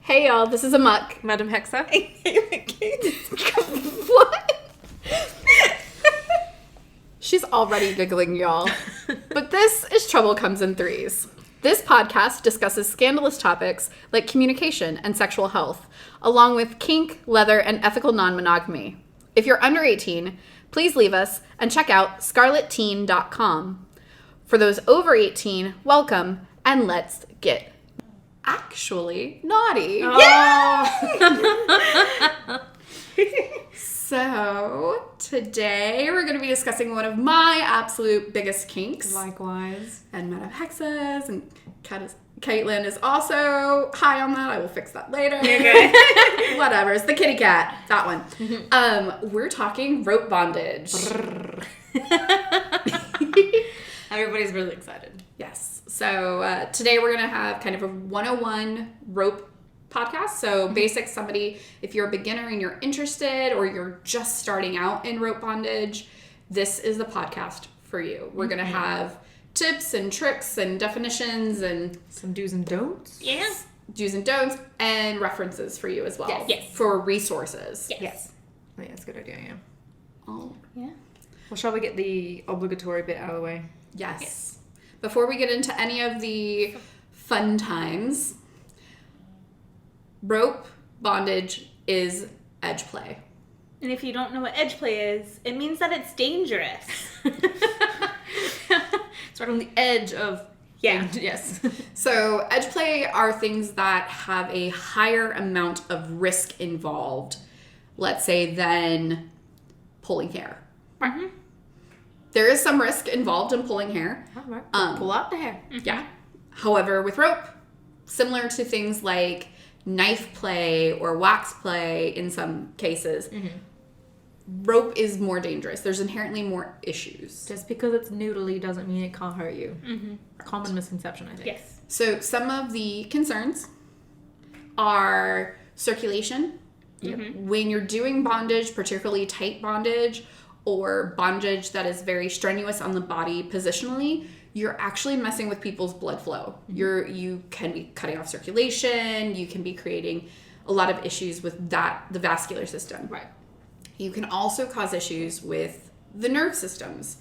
Hey y'all, this is aemok. Madam Hexe. What? She's already giggling, y'all. But this is Trouble Comes in Threes. This podcast discusses scandalous topics like communication and sexual health, along with kink, leather, and ethical non-monogamy. If you're under 18, please leave us and check out scarletteen.com. For those over 18, welcome, and let's get actually naughty. Oh. So, today we're going to be discussing one of my absolute biggest kinks. Likewise. And Madam Hexe's, and Kaitlyn is also high on that. I will fix that later. Okay. Whatever. It's the kitty cat. That one. We're talking rope bondage. Everybody's really excited. Yes. So today we're going to have kind of a 101 rope podcast. So basic, somebody, if you're a beginner and you're interested or you're just starting out in rope bondage, this is the podcast for you. We're going to have tips and tricks and definitions and some do's and don'ts. Yeah. Do's and don'ts and references for you as well. Yes. For resources. Yes. I think that's a good idea, yeah. Oh, Yeah. Well, shall we get the obligatory bit out of the way? yes. Before we get into any of the fun times, rope bondage is edge play. And if you don't know what edge play is, it means that it's dangerous. It's right on the edge of... Yeah. Yes. So edge play are things that have a higher amount of risk involved, let's say, than pulling hair. Mm-hmm. There is some risk involved in pulling hair. All right. Pull out the hair. Yeah. However, with rope, similar to things like knife play or wax play in some cases, rope is more dangerous. There's inherently more issues. Just because it's noodly doesn't mean it can't hurt you. Mm-hmm. Common misconception, I think. Yes. So some of the concerns are circulation. Mm-hmm. When you're doing bondage, particularly tight bondage or bondage that is very strenuous on the body positionally, you're actually messing with people's blood flow. You can be cutting off circulation. You can be creating a lot of issues with the vascular system. Right. You can also cause issues with the nerve systems.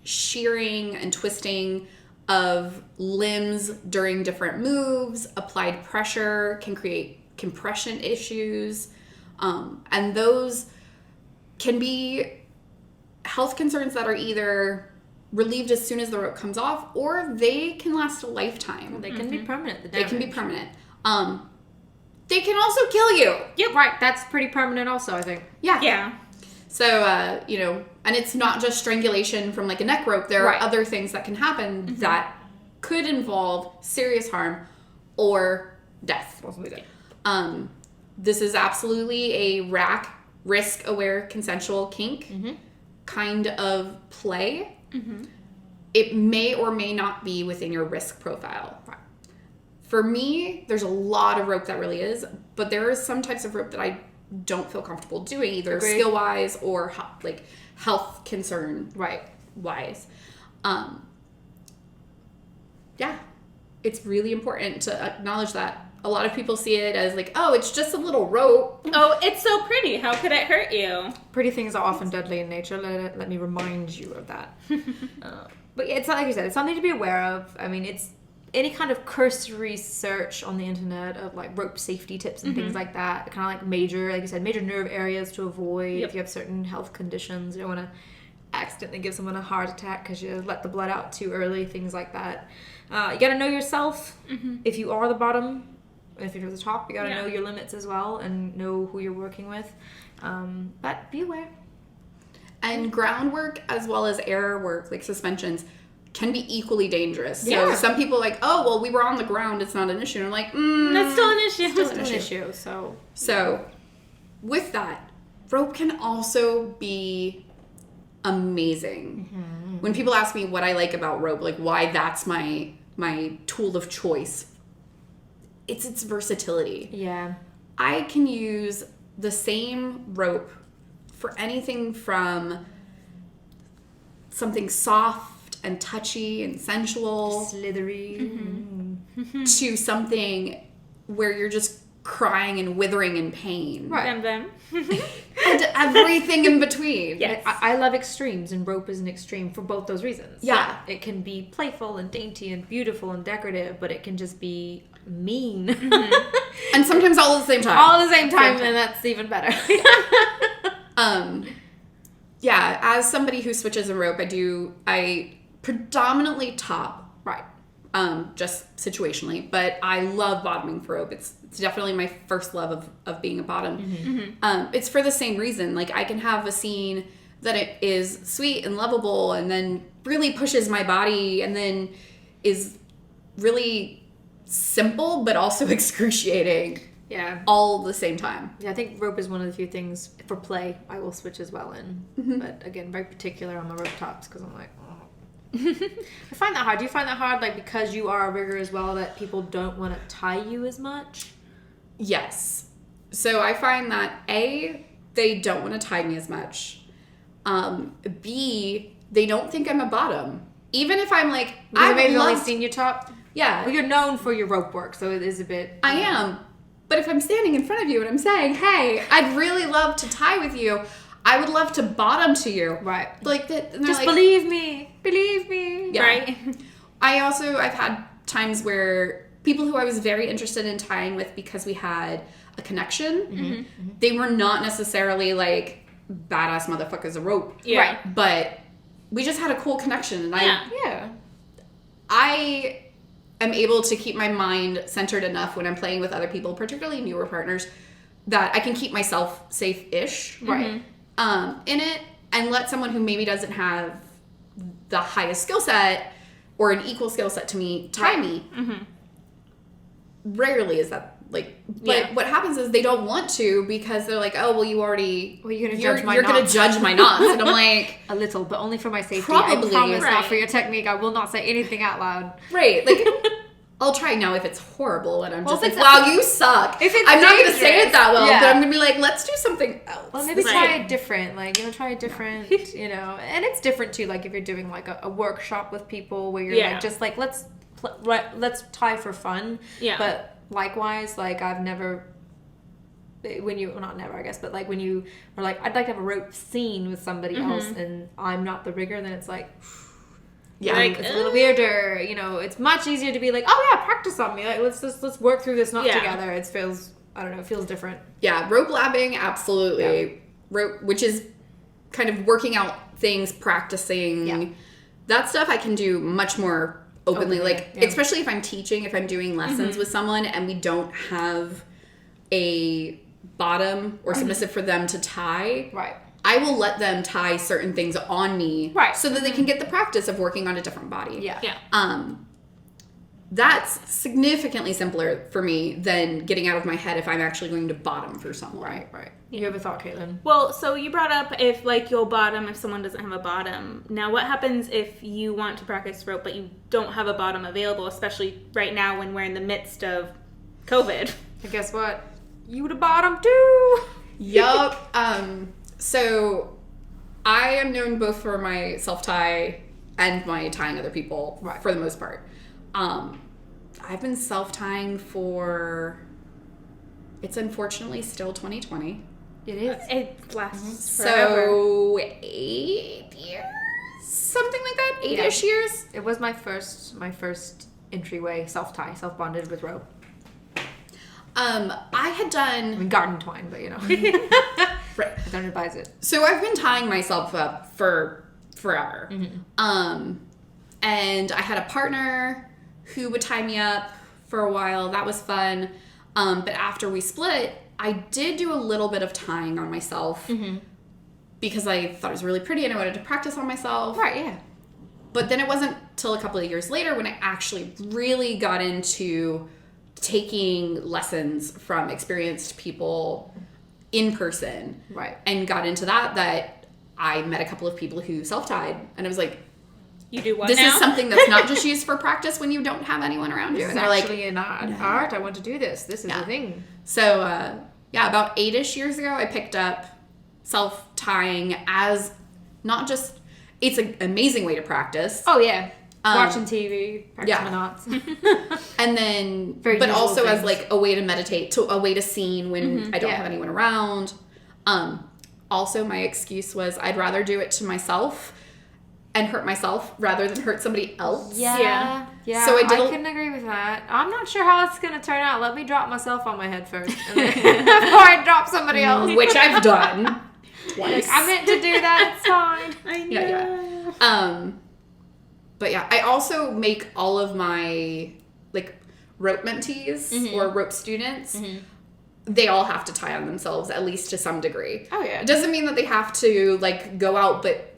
Shearing and twisting of limbs during different moves, applied pressure can create compression issues. And those can be health concerns that are either relieved as soon as the rope comes off, or they can last a lifetime. They can be permanent. The They can be damage. permanent. They can also kill you. Yep. Right. That's pretty permanent also, I think. Yeah. Yeah. So, and it's not just strangulation from like a neck rope. There are other things that can happen that could involve serious harm or death. Possibly death. This is absolutely a risk-aware, consensual kink kind of play. It may or may not be within your risk profile. For me, there's a lot of rope that really is, but there are some types of rope that I don't feel comfortable doing, either Agreed. skill-wise or like health concern wise. Yeah, it's really important to acknowledge that. A lot of people see it as like, oh, it's just a little rope. Oh, it's so pretty. How could it hurt you? Pretty things are often deadly in nature. Let me remind you of that. But yeah, it's like you said, it's something to be aware of. I mean, it's any kind of cursory search on the internet of like rope safety tips and things like that. Kind of like major, like you said, major nerve areas to avoid. Yep. If you have certain health conditions, you don't want to accidentally give someone a heart attack because you let the blood out too early. Things like that. You got to know yourself. If you are the bottom. If you're at the top, you gotta know your limits as well and know who you're working with. But be aware. And groundwork as well as air work, like suspensions, can be equally dangerous. So Yeah. some people are like, oh, well, we were on the ground, it's not an issue. And I'm like, That's still an issue. Still It's an issue, so... So with that, rope can also be amazing. When people ask me what I like about rope, like why that's my tool of choice, it's its versatility. Yeah. I can use the same rope for anything from something soft and touchy and sensual Slithery. to something where you're just crying and withering in pain. Right. And them. And everything in between. Yes. I love extremes, and rope is an extreme for both those reasons. Yeah. It can be playful and dainty and beautiful and decorative, but it can just be mean. And sometimes all at the same time. All at the same time, and that's even better. Yeah, as somebody who switches a rope, I predominantly top, Right. just situationally, but I love bottoming for rope. It's definitely my first love of being a bottom. It's for the same reason. Like, I can have a scene that it is sweet and lovable and then really pushes my body and then is really simple but also excruciating Yeah. all at the same time. Yeah, I think rope is one of the few things for play I will switch as well in. But again, very particular on the rope tops because I'm like, oh. I find that hard. Do you find that hard, like, because you are a rigger as well, that people don't want to tie you as much? Yes. So I find that A, they don't want to tie me as much. B, they don't think I'm a bottom. Even if I'm like, I've maybe only loved- seen you top. Yeah, Well, you're known for your rope work, so it is a bit. I am. But if I'm standing in front of you and I'm saying, hey, I'd really love to tie with you, I would love to bottom to you. Right. Like that. And they're Just like, believe me. Believe me. Yeah. Right. I've had times where people who I was very interested in tying with because we had a connection, they were not necessarily like badass motherfuckers a rope. Yeah. Right. But we just had a cool connection. And Yeah. I am able to keep my mind centered enough when I'm playing with other people, particularly newer partners, that I can keep myself safe-ish Right. in it and let someone who maybe doesn't have the highest skill set or an equal skill set to me tie me. Rarely is that like, but Yeah. what happens is they don't want to because they're like, oh, well, you already, Well, you're gonna you're judge my gonna knots. judge my knots. And I'm like, A little, but only for my safety. Probably. I promise Right. not for your technique. I will not say anything out loud. right, like, I'll try now if it's horrible and I'm Well, just if like, it's- wow, you suck. if it's I'm not gonna say dangerous, it that well, yeah. but I'm gonna be like, let's do something else. Well, maybe Right. try it different. Like, try it different, and it's different too. Like, if you're doing like a workshop with people where you're Yeah. like, just like, let's tie for fun. Yeah. But likewise, like, I've never, when you, well, not never, I guess, but like when you are like, I'd like to have a rope scene with somebody else and I'm not the rigger, then it's like, Yeah. Like, it's a little weirder. It's much easier to be like, oh yeah, practice on me. Like, let's work through this knot Yeah. together. It feels, I don't know, it feels different. Yeah, rope labbing, absolutely. Rope, which is kind of working out things, practicing. Yeah. That stuff I can do much more openly. Openly, Like, yeah. especially if I'm teaching, if I'm doing lessons with someone and we don't have a bottom or submissive for them to tie, Right. I will let them tie certain things on me. Right. So that they can get the practice of working on a different body. Yeah. Yeah. That's significantly simpler for me than getting out of my head if I'm actually going to bottom for someone. Right. You have a thought, Kaitlyn? Well, so you brought up if like you'll bottom if someone doesn't have a bottom. Now, what happens if you want to practice rope but you don't have a bottom available, especially right now when we're in the midst of COVID? And guess what? You the bottom too. Yup. So I am known both for my self-tie and my tying other people for the most part. I've been self-tying for, it's unfortunately still 2020. It is. It lasts forever. So 8 years? Something like that? 8-ish years? It was my first entryway self-tie, self-bondage with rope. I had I done, mean, garden twine, but right. I don't advise it. So I've been tying myself up for forever. And I had a partner who would tie me up for a while. That was fun. But after we split, I did do a little bit of tying on myself because I thought it was really pretty and I wanted to practice on myself. Right, yeah. But then it wasn't till a couple of years later when I actually really got into taking lessons from experienced people in person. Right. And got into that I met a couple of people who self-tied. And I was like, You do what this now? is something that's not just used for practice when you don't have anyone around you. This And is they're like, actually an art. I want to do this. This is Yeah. a thing. so, about 8-ish years ago, I picked up self-tying as not just, it's an amazing way to practice. Oh, yeah. Watching TV, practicing my knots. And then, Very but usual also as things. like a way to meditate, a way to scene when I don't have anyone around. Also, my excuse was I'd rather do it to myself and hurt myself rather than hurt somebody else. Yeah. So I couldn't agree with that. I'm not sure how it's going to turn out. Let me drop myself on my head first. And then before I drop somebody else. Which I've done twice. I meant to do that. It's fine. I know. Yeah. But yeah, I also make all of my like rope mentees or rope students. They all have to tie on themselves at least to some degree. Oh yeah. It doesn't mean that they have to like go out, but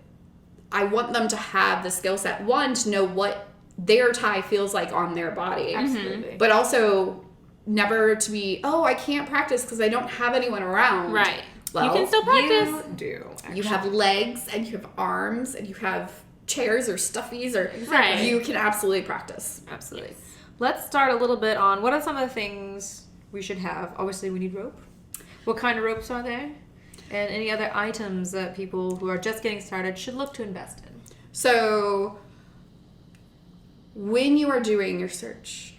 I want them to have the skill set, one, to know what their tie feels like on their body. Absolutely. But also never to be, oh, I can't practice because I don't have anyone around. Right. Well, you can still practice. You do. Actually. You have legs and you have arms and you have chairs or stuffies or Right. you can absolutely practice. Absolutely. Yes. Let's start a little bit on what are some of the things we should have. Obviously, we need rope. What kind of ropes are there? And any other items that people who are just getting started should look to invest in. So, when you are doing your search,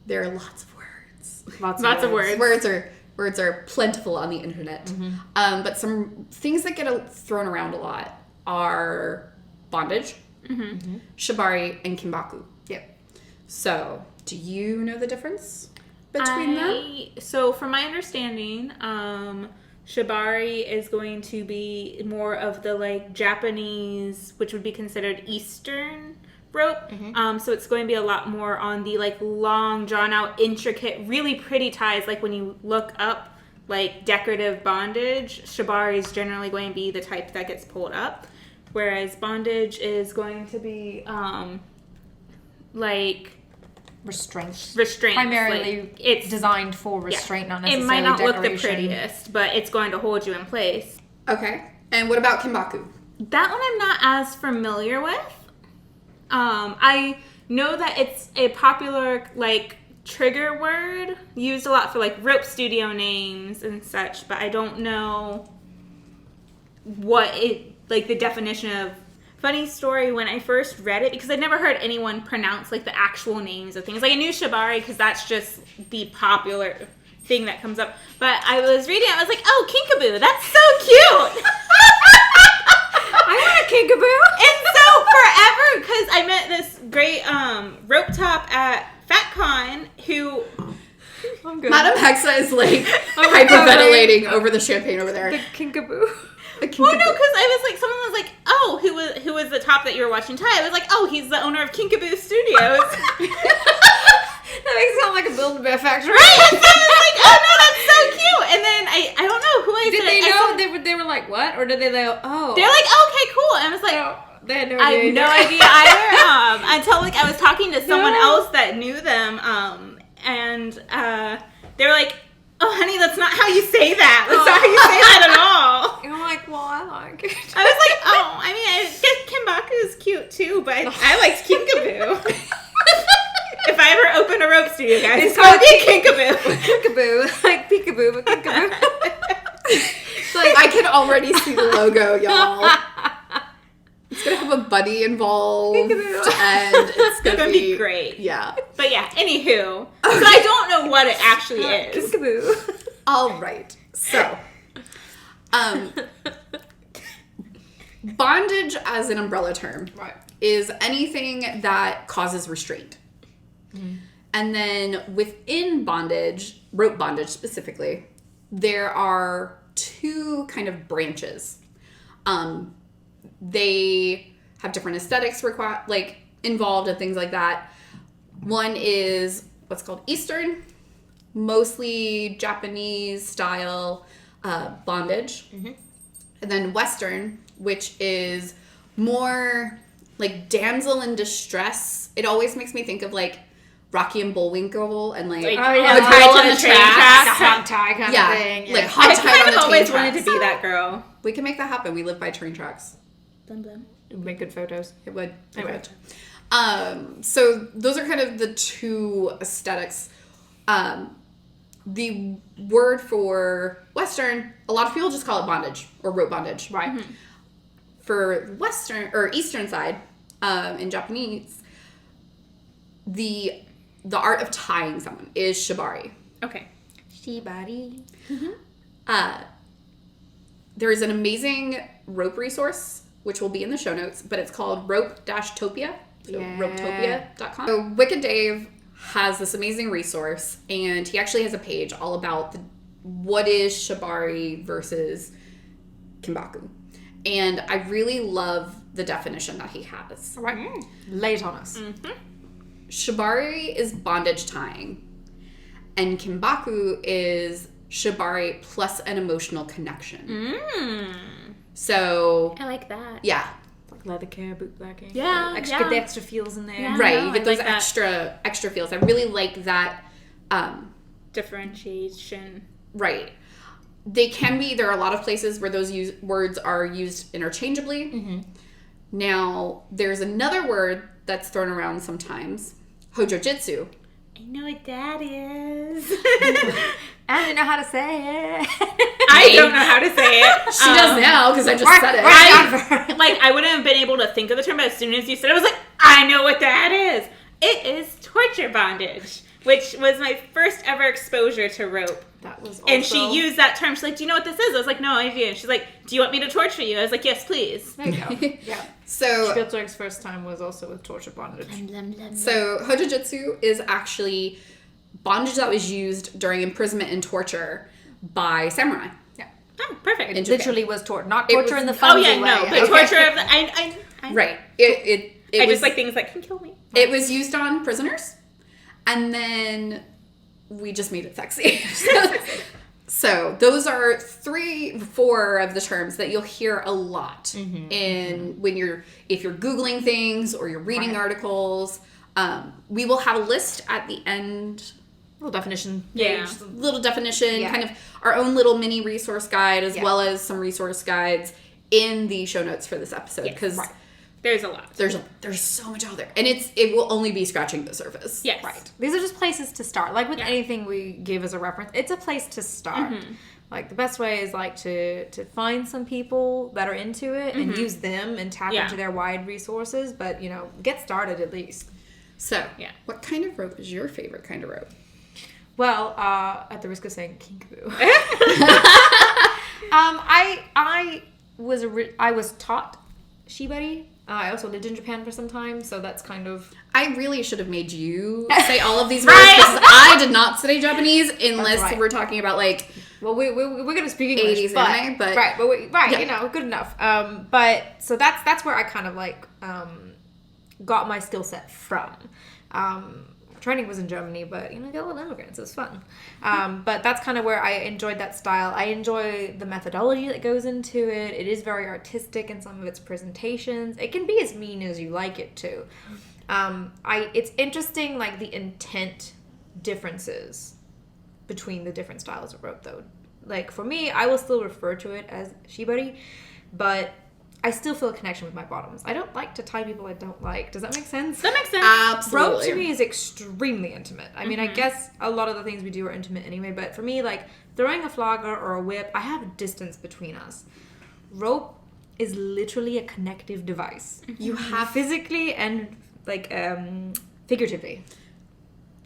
there are lots of words. Lots of words. Words are plentiful on the internet. But some things that get thrown around a lot are bondage, shibari, and kimbaku. Yep. So, do you know the difference between them? So, from my understanding, shibari is going to be more of the like Japanese, which would be considered Eastern rope. So it's going to be a lot more on the like long, drawn out, intricate, really pretty ties. Like when you look up like decorative bondage, shibari is generally going to be the type that gets pulled up, whereas bondage is going to be like Restraints. primarily Like, it's designed for restraint, not it necessarily might not look the decoration. prettiest, but it's going to hold you in place. Okay. And what about kimbaku? That one I'm not as familiar with. I know that it's a popular like trigger word used a lot for like rope studio names and such, but I don't know what it like the definition of. Funny story, when I first read it, because I'd never heard anyone pronounce like the actual names of things. Like I knew shibari because that's just the popular thing that comes up. But I was reading it, I was like, oh, kinkaboo, that's so cute. I want a kinkaboo. And so forever, because I met this great rope top at FatCon who... I'm good. Madam Hexe is like hyperventilating over the champagne over there. The kinkaboo. Well, no, because I was like, someone was like, oh, who was the top that you were watching tie? I was like, oh, he's the owner of Kinkaboo Studios. That makes it sound like a build a bear factory. Right? And so I was like, oh no, that's so cute. And then I don't know who I Did said. they I know? said- They were like, what? Or did they go, oh. They're like, oh, okay, cool. And I was like, They had no I idea. have no idea either. Until like I was talking to someone else that knew them, and they were like, oh, honey, that's not how you say that. That's not how you say that at all. And I'm like, well, I like it. I was like, oh, I mean, I guess Kimbaku is cute too, but I liked Kinkaboo. If I ever open a rope studio, guys, it's called be Kinkaboo. Kinkaboo. Like peekaboo, but kinkaboo. Like I can already see the logo, y'all. It's gonna have a bunny involved, and it's gonna be great. Yeah. But yeah, anywho, so I don't know what it actually is. Kinkaboo. All right. So, bondage as an umbrella term Right. is anything that causes restraint. And then within bondage, rope bondage specifically, there are two kind of branches. They have different aesthetics involved and things like that. One is what's called Eastern, mostly Japanese style bondage. And then Western, which is more like damsel in distress. It always makes me think of like Rocky and Bullwinkle and like Oh, the yeah, girl tied on to the the train tracks. tracks. Hog tie kind Yeah, of thing. like I hog tied kind on of the always train wanted tracks. to be that girl. We can make that happen. We live by train tracks. Blum, blum. Make good photos. It would. It Anyway. would. So those are kind of the two aesthetics. The word for Western, a lot of people just call it bondage or rope bondage. Right. For Western or Eastern side, in Japanese, the art of tying someone is shibari. Okay. Shibari. There is an amazing rope resource, which will be in the show notes, but it's called rope-topia, so ropetopia.com. So Wicked Dave has this amazing resource, and he actually has a page all about what is shibari versus kimbaku. And I really love the definition that he has. All right. Lay it on us. Shibari is bondage tying, and kimbaku is shibari plus an emotional connection. So I like that. yeah, Like leather care, bootlegging. Yeah, Get the extra feels in there. Yeah. right. No, You get I those like that. extra feels. I really like that. Differentiation. Right. They can be. There are a lot of places where those words are used interchangeably. Now, there's another word that's thrown around sometimes. Hojojitsu. I know what that is. I don't know how to say it. I don't know how to say it. She does now because I just said it. I wouldn't have been able to think of the term, but as soon as you said it, I was like, I know what that is. It is torture bondage, which was my first ever exposure to rope. That was also... And she used that term. She's like, do you know what this is? I was like, no idea. And she's like, do you want me to torture you? I was like, yes, please. There you go. Yeah. So Spielberg's first time was also with torture bondage. So Hojojitsu is actually bondage that was used during imprisonment and torture by samurai. Yeah. Oh, perfect. In Japan. Literally was torture. Not It torture was- in the Oh, flimsy yeah, no. way. But torture of the... I Right. It I was just like things that can kill me. it was used on prisoners, and then we just made it sexy. So those are 3-4 of the terms that you'll hear a lot in when if you're Googling things or you're reading articles. We will have a list at the end, Little definition. Yeah. page. little definition, Yeah. kind of our own little mini resource guide, as Yeah. well as some resource guides in the show notes for this episode, because There's a lot. there's so much out there, and it will only be scratching the surface. Yes. Right. These are just places to start. Like with anything we give as a reference, it's a place to start. Like the best way is like to find some people that are into it and use them and tap into their wide resources. But get started at least. So, what kind of rope is your favorite kind of rope? Well, at the risk of saying kink boo. I was taught shibari. I also lived in Japan for some time, so that's kind of... I really should have made you say all of these words because I did not study Japanese unless we're talking about like... Well, we're going to speak English, 80s anime, but... Right, good enough. But so that's where I kind of like got my skill set from. Training was in Germany, but got a little immigrants. It was fun. But that's kind of where I enjoyed that style. I enjoy the methodology that goes into it. It is very artistic in some of its presentations. It can be as mean as you like it to. It's interesting, like the intent differences between the different styles of rope, though. Like for me, I will still refer to it as shibari, but I still feel a connection with my bottoms. I don't like to tie people I don't like. Does that make sense? That makes sense. Absolutely. Rope to me is extremely intimate. I mean, I guess a lot of the things we do are intimate anyway, but for me, like throwing a flogger or a whip, I have a distance between us. Rope is literally a connective device. You have physically and like figuratively.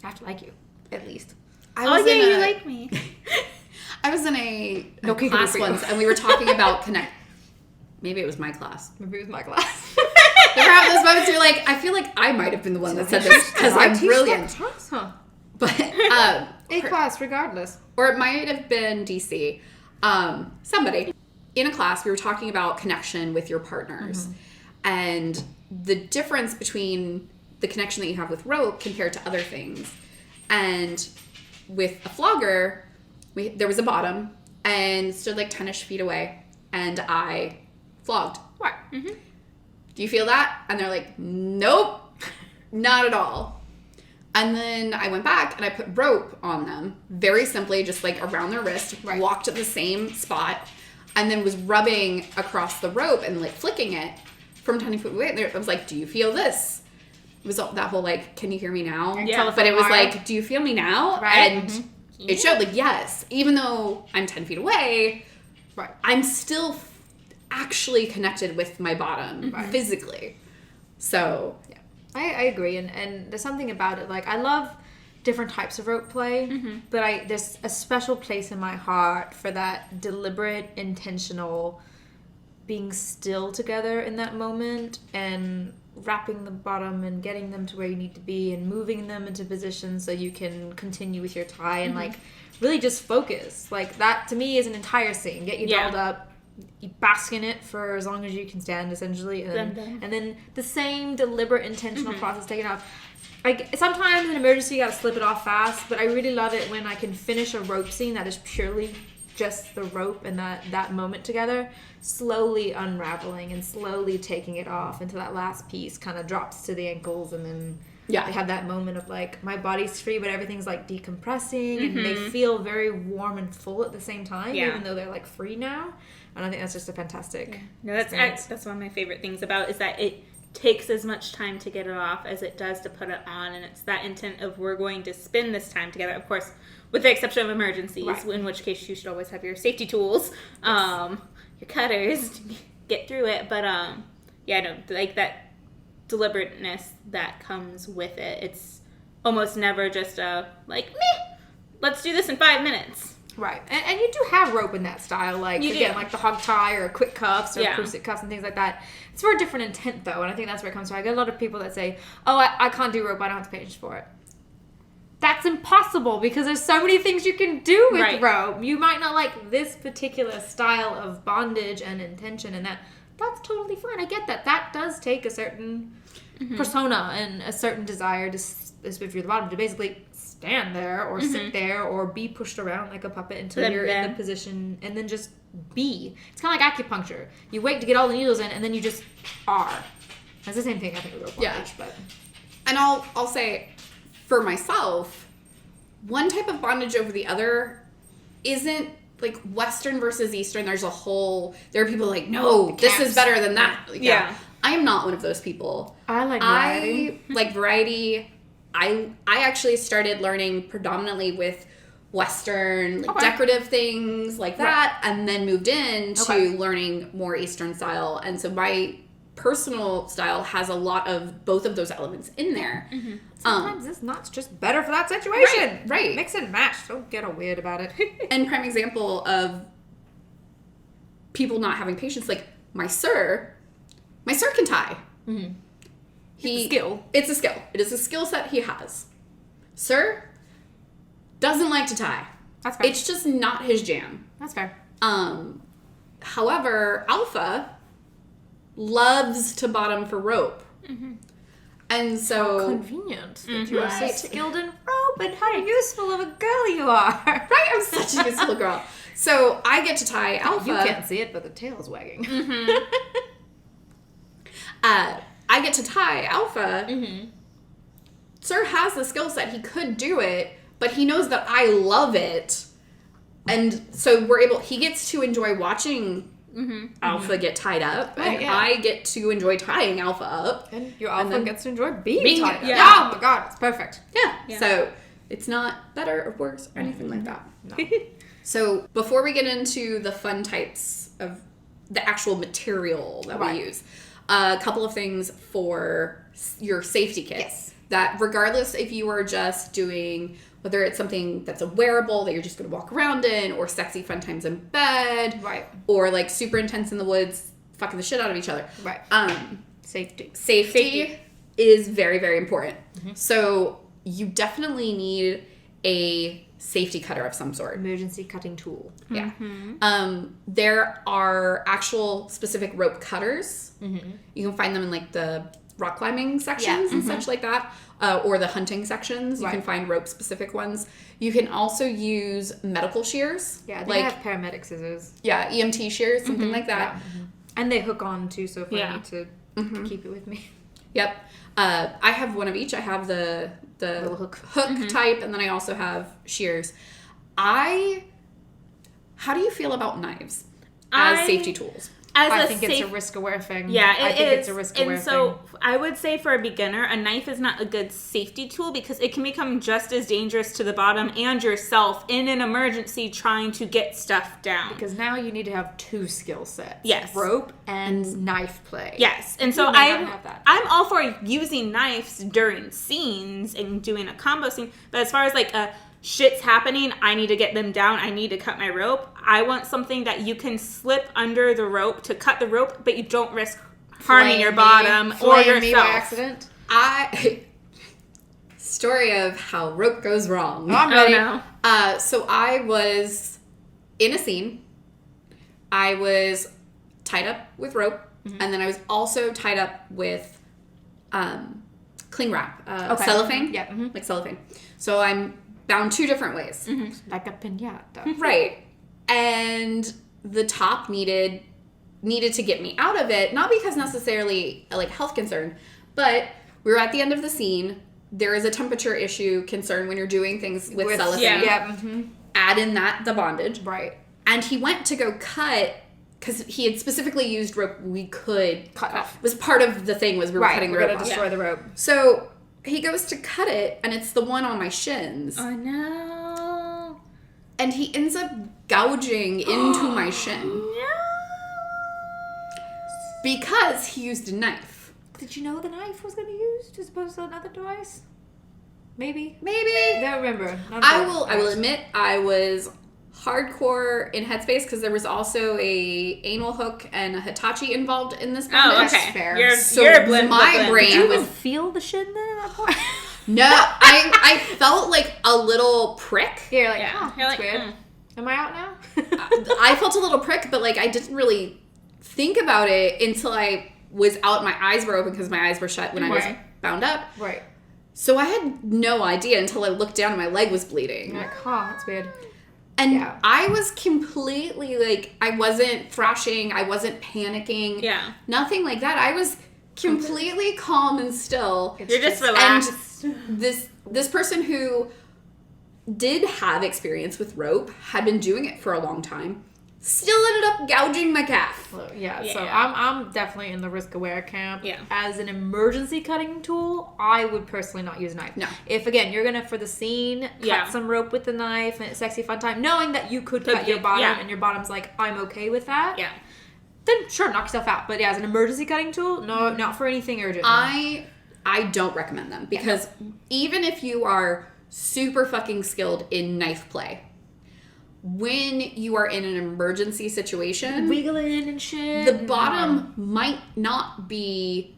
I have to like you, at least. You like me. I was in a No kink class for you. once, and we were talking about connect. Maybe it was my class. Maybe it was my class. You ever have those moments where you're like, I feel like I might have been the one that said this because I'm brilliant. Huh? But A class, regardless. or it might have been DC. Somebody in a class, we were talking about connection with your partners and the difference between the connection that you have with rope compared to other things. And with a flogger, there was a bottom and stood like 10-ish feet away, and I flogged. Right. Do you feel that? And they're like, nope, not at all. And then I went back and I put rope on them, very simply, just like around their wrist, walked to the same spot, and then was rubbing across the rope and like flicking it from 10 feet away. I was like, do you feel this? It was that whole like, can you hear me now? Yeah. But it was like, do you feel me now? Right. And it showed like, yes, even though I'm 10 feet away, I'm still actually connected with my bottom physically. So Yeah, I agree, and there's something about it. Like, I love different types of rope play, but there's a special place in my heart for that deliberate, intentional, being still together in that moment, and wrapping the bottom and getting them to where you need to be, and moving them into position so you can continue with your tie, and like really just focus. Like, that to me is an entire scene. Get you dolled up. You bask in it for as long as you can stand, essentially, and then the same deliberate, intentional process taken off. Sometimes in emergency you gotta slip it off fast, but I really love it when I can finish a rope scene that is purely just the rope and that moment together, slowly unraveling and slowly taking it off until that last piece kind of drops to the ankles, and then they have that moment of like, my body's free, but everything's like decompressing, and they feel very warm and full at the same time, even though they're like free now. And I think that's just a fantastic that's one of my favorite things about is that it takes as much time to get it off as it does to put it on, and it's that intent of, we're going to spend this time together, of course, with the exception of emergencies, in which case you should always have your safety tools, your cutters to get through it. But like that deliberateness that comes with it, it's almost never just a like, meh, let's do this in 5 minutes. Right. And you do have rope in that style, like, like the hog tie or quick cuffs or corset cuffs and things like that. It's for a different intent, though, and I think that's where it comes from. I get a lot of people that say, oh, I can't do rope, I don't have the patience for it. That's impossible, because there's so many things you can do with rope. You might not like this particular style of bondage and intention, and that's totally fine. I get that. That does take a certain persona and a certain desire to, if you're the bottom, to basically stand there or sit there or be pushed around like a puppet until you're in the position, and then just be. It's kind of like acupuncture. You wait to get all the needles in, and then you just are. That's the same thing, I think, with rope bondage. But. And I'll say, for myself, one type of bondage over the other isn't like Western versus Eastern. There are people like, no, this is better than that. I am not one of those people. I like variety. I like variety. I actually started learning predominantly with Western, like decorative things like that, and then moved into learning more Eastern style. And so my personal style has a lot of both of those elements in there. Sometimes this knot's just better for that situation. Right. Mix and match. Don't get all weird about it. And prime example of people not having patience, like my sir can tie. It's a skill. It's a skill. It is a skill set he has. Sir doesn't like to tie. That's fair. It's just not his jam. That's fair. However, Alpha loves to bottom for rope. And so... How convenient that you are so skilled in rope, and how useful of a girl you are. Right? I'm such a useful girl. So I get to tie Alpha. You can't see it, but the tail's wagging. I get to tie Alpha. Sir has the skill set. He could do it, but he knows that I love it. And so he gets to enjoy watching Alpha get tied up, and I get to enjoy tying Alpha up. And your Alpha gets to enjoy being tied up. Yeah. Oh my god, it's perfect. Yeah. So it's not better or worse or anything like that. No. So before we get into the fun types of the actual material that we use, a couple of things for your safety kits. That regardless if you are just doing, whether it's something that's a wearable that you're just going to walk around in, or sexy fun times in bed, or like super intense in the woods, fucking the shit out of each other. Safety is very, very important. So you definitely need a safety cutter of some sort. Emergency cutting tool. Yeah. There are actual specific rope cutters. You can find them in like the rock climbing sections and such like that, or the hunting sections. You can find rope specific ones. You can also use medical shears. Yeah, they have paramedic scissors. Yeah, EMT shears, something like that. And they hook on too, so if I need to keep it with me. Yep. I have one of each. I have the little hook type, and then I also have shears. How do you feel about knives as safety tools? I think it's a risk-aware thing. Yeah, I think it's a risk-aware and so thing. I would say for a beginner, a knife is not a good safety tool because it can become just as dangerous to the bottom and yourself in an emergency trying to get stuff down. Because now you need to have 2 skill sets. Yes. Rope and knife play. Yes, and so You may not have that. I'm all for using knives during scenes and doing a combo scene, but as far as like a shit's happening, I need to get them down, I need to cut my rope, I want something that you can slip under the rope to cut the rope, but you don't risk harming your bottom or yourself. Me by accident. Story of how rope goes wrong. I'm ready. no. So I was in a scene. I was tied up with rope, and then I was also tied up with cling wrap, cellophane. Yeah. Like cellophane. So I'm bound 2 different ways. Like a piñata. Right. And the top needed to get me out of it, not because necessarily like health concern, but we were at the end of the scene. There is a temperature issue concern when you're doing things with cellophane. Yeah. Add in the bondage. Right. And he went to go cut, because he had specifically used rope we could Cut off. It was part of the thing was we were cutting We're rope going to off. destroy the rope. So he goes to cut it, and it's the one on my shins. Oh no. And he ends up gouging into my shin. No. Because he used a knife. Did you know the knife was going to be used as opposed to another device? Maybe. Maybe. Don't remember. I will admit I was hardcore in headspace because there was also a anal hook and a Hitachi involved in this bondage. Oh, okay. fair. So You're a blend. my brain Did you was even feel the shin then at that point? no. I felt like a little prick. You're like, Yeah. oh, You're that's like, weird. Am I out now? I felt a little prick, but like I didn't really think about it until I was out. My eyes were open because my eyes were shut when I was Right. bound up. Right. So I had no idea until I looked down and my leg was bleeding. You're like, huh, that's weird. And Yeah. I was completely like, I wasn't thrashing, I wasn't panicking. Yeah. Nothing like that. I was completely calm and still. You're just relaxed. This person who did have experience with rope, had been doing it for a long time, still ended up gouging my calf. Well, yeah, so Yeah. I'm definitely in the risk-aware camp. Yeah. As an emergency cutting tool, I would personally not use a knife. No. If, again, you're going to, for the scene, cut Yeah. some rope with the knife, and it's sexy fun time, knowing that you could cut your get- bottom, yeah. and your bottom's like, I'm okay with that, Yeah. then sure, knock yourself out. But yeah, as an emergency cutting tool, no, not for anything urgent. I don't recommend them because even if you are super fucking skilled in knife play, when you are in an emergency situation, Wiggling and shit. the bottom might not be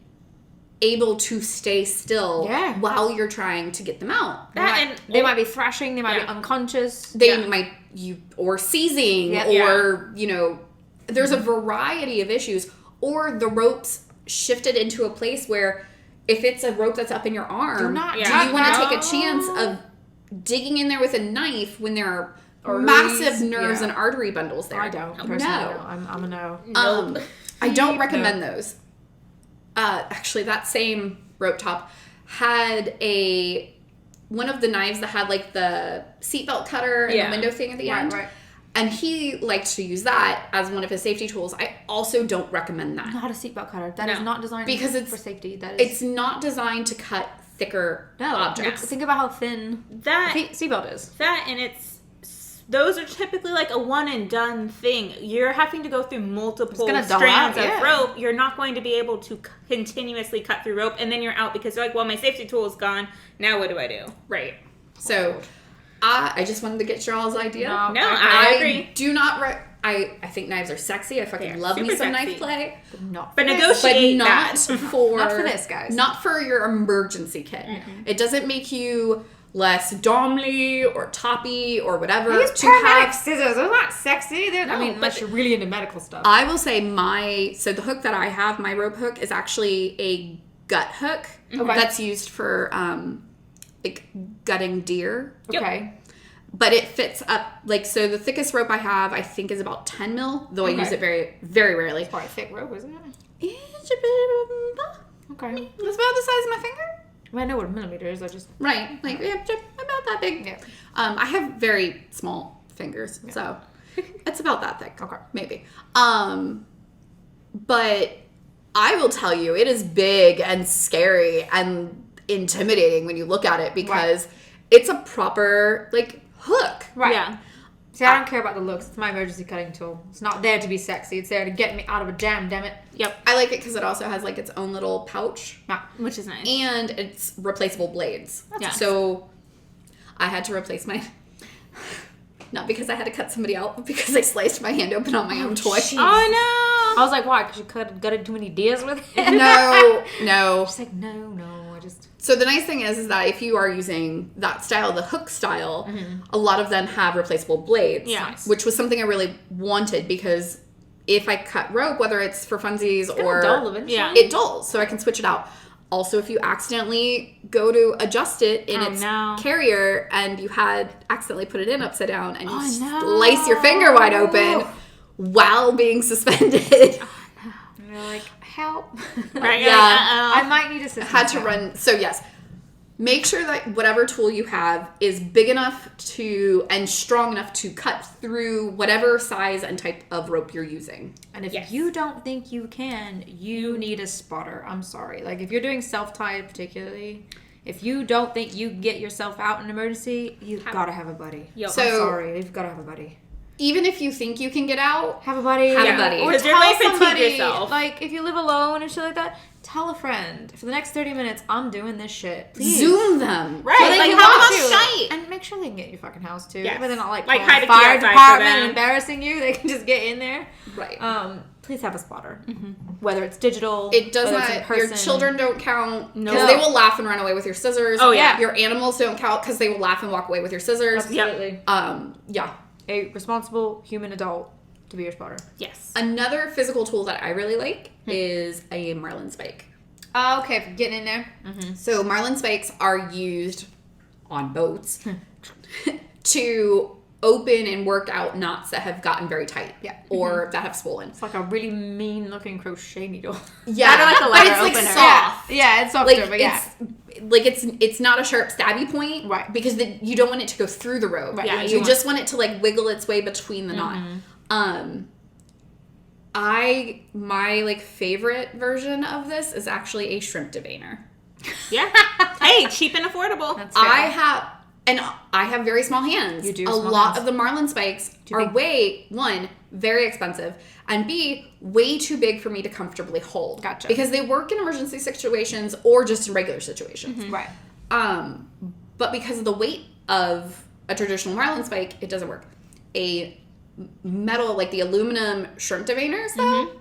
able to stay still Yeah. while you're trying to get them out. They might be thrashing, they might be Yeah. unconscious. They Yeah. might or seizing Yeah. or there's a variety of issues, or the ropes shifted into a place where if it's a rope that's up in your arm, Do not do Yeah. you want to No. take a chance of digging in there with a knife when there are Arteries, massive nerves yeah. and artery bundles there? I don't. Personally, No. no. I'm a no. I don't recommend those. Actually, that same rope top had one of the knives that had like the seatbelt cutter and Yeah. the window thing at the Right, end. right. And he liked to use that as one of his safety tools. I also don't recommend that. Not a seatbelt cutter. That is No. not designed Because it's- for safety. That is It's not designed to cut thicker no objects. Think about how thin That seatbelt is. and those are typically like a one and done thing. You're having to go through multiple gonna dull strands out, of yeah. rope. You're not going to be able to continuously cut through rope, and then you're out because you're like, well, my safety tool is gone. Now what do I do? Right. So I just wanted to get y'all's idea. No, No, I agree. do not I think knives are sexy. I fucking They're love me super some sexy. knife play. Not But for this. negotiate But not that. for Not for this, guys. Not for your emergency kit. It doesn't make you less domly or toppy or whatever. They use to paramedic have. scissors. They're not sexy. I No, mean, unless but- you're really into medical stuff. I will say so the hook that I have, my rope hook, is actually a gut hook Okay. that's used for like gutting deer. Okay. But it fits up so the thickest rope I have I think is about 10 mil, though I Okay. use it very, very rarely. Quite a thick rope, isn't it? It's about Okay. the size of my finger. I mean, I know what a millimeter is. I just Right, about that big. Yeah. I have very small fingers, so it's about that thick. Okay. Maybe. But I will tell you, it is big and scary and intimidating when you look at it because it's a proper, like, hook. Right. Yeah. See, I don't care about the looks. It's my emergency cutting tool. It's not there to be sexy. It's there to get me out of a jam, damn it. Yep. I like it because it also has, like, its own little pouch. Which is nice. And it's replaceable blades. Yeah. So I had to replace my... Not because I had to cut somebody out, but because I sliced my hand open on my own toy. Jeez. Oh, I was like, why? Because you gutted too many deers with it? No. She's like, no, I just... So the nice thing is that if you are using that style, the hook style, a lot of them have replaceable blades. Yeah. Which was something I really wanted because if I cut rope, whether it's for funsies or... dull eventually. Yeah. It dulls, so I can switch it out. Also, if you accidentally go to adjust it in its carrier and you had accidentally put it in upside down and you slice your finger wide open while being suspended. And you're like, help. Right. Yeah. I might need assistance. Had to now. run. So yes, make sure that whatever tool you have is big enough to and strong enough to cut through whatever size and type of rope you're using. And if you don't think you can, you need a spotter. I'm sorry. Like, if you're doing self-tie particularly, if you don't think you can get yourself out in an emergency, you've got to have a buddy. Yep. So- I'm sorry. You've got to have a buddy. Even if you think you can get out, Have a buddy. Have a buddy. Or Because you're tell going to fatigue somebody, yourself. like, if you live alone and shit like that, tell a friend. For the next 30 minutes, I'm doing this shit. Please. Zoom them. Right. So they Like, can have watch them on you. Skype. And make sure they can get your fucking house, too. Yes. But they're not, like Like, calling hide the a key fire outside for department them. and embarrassing you. They can just get in there. Right. Please have a spotter. Whether it's digital, It does whether it's not. in person. Your children don't count because No. they will laugh and run away with your scissors. Oh, yeah. Your animals don't count because they will laugh and walk away with your scissors. Absolutely. Yeah. A responsible human adult to be your spotter. Yes. Another physical tool that I really like is a marlin spike. Okay, for getting in there. So marlin spikes are used on boats to open and work out knots that have gotten very tight. Yeah. Or that have swollen. It's like a really mean looking crochet needle. Yeah. Kinda like a but leather it's like opener. soft. Yeah, it's softer, Like but yeah. it's not a sharp stabby point, Right. Because you don't want it to go through the rope. Right. Yeah, you you just want it to like wiggle its way between the knot. My like favorite version of this is actually a shrimp deveiner. Yeah. Hey, cheap and affordable. That's fair. I have very small hands. You do, A small lot hands. of the marlin spikes Too are big. one, very expensive, and B, way too big for me to comfortably hold. Gotcha. Because they work in emergency situations or just in regular situations. Right. But because of the weight of a traditional marlin spike, it doesn't work. A metal, like the aluminum shrimp deveiners, though,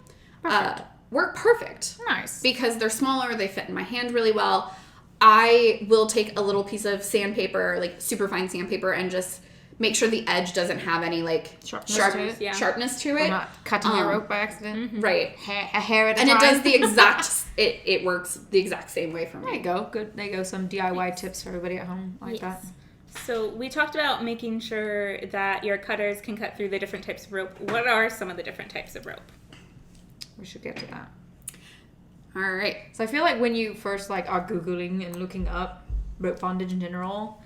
work perfect. Nice. Because they're smaller, they fit in my hand really well. I will take a little piece of sandpaper, like super fine sandpaper, and just make sure the edge doesn't have any like Sharpness to it. Yeah. sharpness to We're it. not cutting your rope by accident. Right. A hair at a And time. it does the exact, it works the exact same way for There you me. go. Good. There you go. Some DIY tips for everybody at home like that. So we talked about making sure that your cutters can cut through the different types of rope. What are some of the different types of rope? We should get to that. All right. So I feel like when you first like are Googling and looking up rope bondage in general,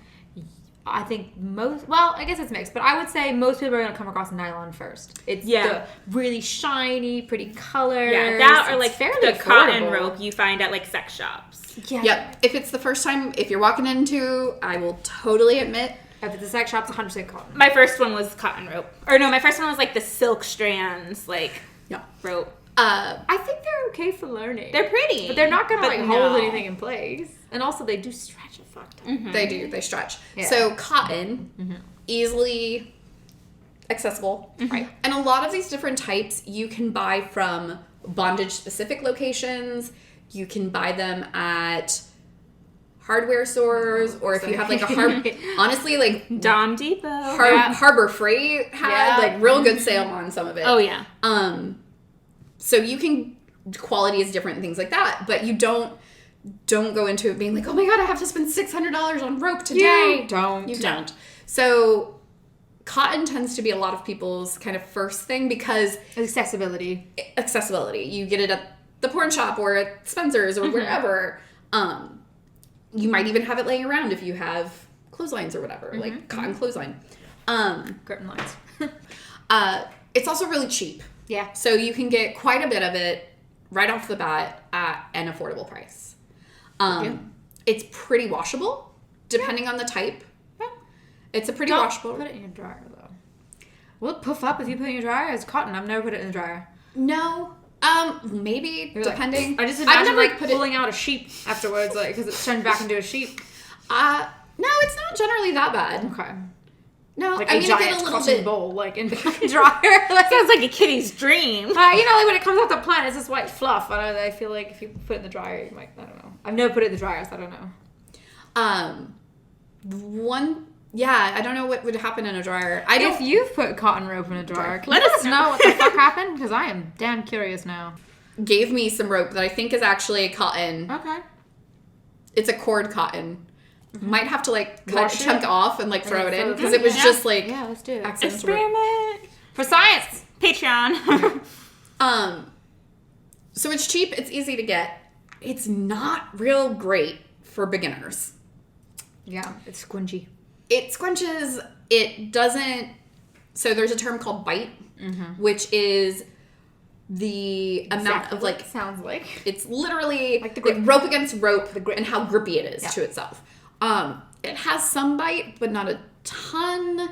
I think I guess it's mixed, but I would say most people are going to come across nylon first. It's the really shiny, pretty colors. Yeah, that or It's like fairly the cotton affordable. rope you find at like sex shops. Yeah. Yep. If it's the first time, if you're walking into, I will totally admit, If it's a sex shop, it's 100% cotton. My first one was cotton rope. Or no, my first one was like the silk strands, like yeah. rope. I think they're okay for learning. They're pretty. But they're not going to But like no. hold anything in place. And also they do stretch a fuck ton. They do. They stretch. Yeah. So cotton, easily accessible. Right. And a lot of these different types you can buy from bondage specific locations. You can buy them at hardware stores, or if you have like a honestly like Dom Depot. Harbor Freight had like real good sale on some of it. Oh yeah. So you can, quality is different and things like that, but you don't go into it being like, oh my god, I have to spend $600 on rope today. You don't. You don't. So cotton tends to be a lot of people's kind of first thing because Accessibility. You get it at the porn shop or at Spencer's or wherever. You might even have it laying around if you have clotheslines or whatever, like cotton clothesline. Curtain lines. It's also really cheap. Yeah. So you can get quite a bit of it right off the bat at an affordable price. It's pretty washable, depending on the type. Yeah. It's a pretty Don't washable. put it in your dryer, though. Will it puff up if you put it in your dryer? It's cotton. I've never put it in the dryer. No. Maybe, You're depending. Like, I just I've imagine, never like, pulling out a sheep afterwards, like, because it's turned back into a sheep. No, it's not generally that bad. Okay. No, Like I a mean, giant I get a little cotton bit. bowl, like, in the dryer. Like, Sounds like a kitty's dream. you know, like, when it comes out the plant, it's this white fluff. I feel like if you put it in the dryer, you might, I don't know. I've never put it in the dryer, so I don't know. I don't know what would happen in a dryer. If you've put cotton rope in a dryer, can Let you us let us know what the fuck happened? Because I am damn curious now. Gave me some rope that I think is actually cotton. Okay. It's a cord cotton. Might have to like cut Wash a chunk it. off and like throw it in because Yeah. it was just like Yeah, let's do it. accidental rope. Experiment. For science. Patreon. So it's cheap, it's easy to get. It's not real great for beginners. Yeah, it's squingy. It squinches, it doesn't. So there's a term called bite, which is the amount of like. Sounds like. It's literally Like the grip. rope against rope grip. and how grippy it is Yeah. to itself. It has some bite, but not a ton.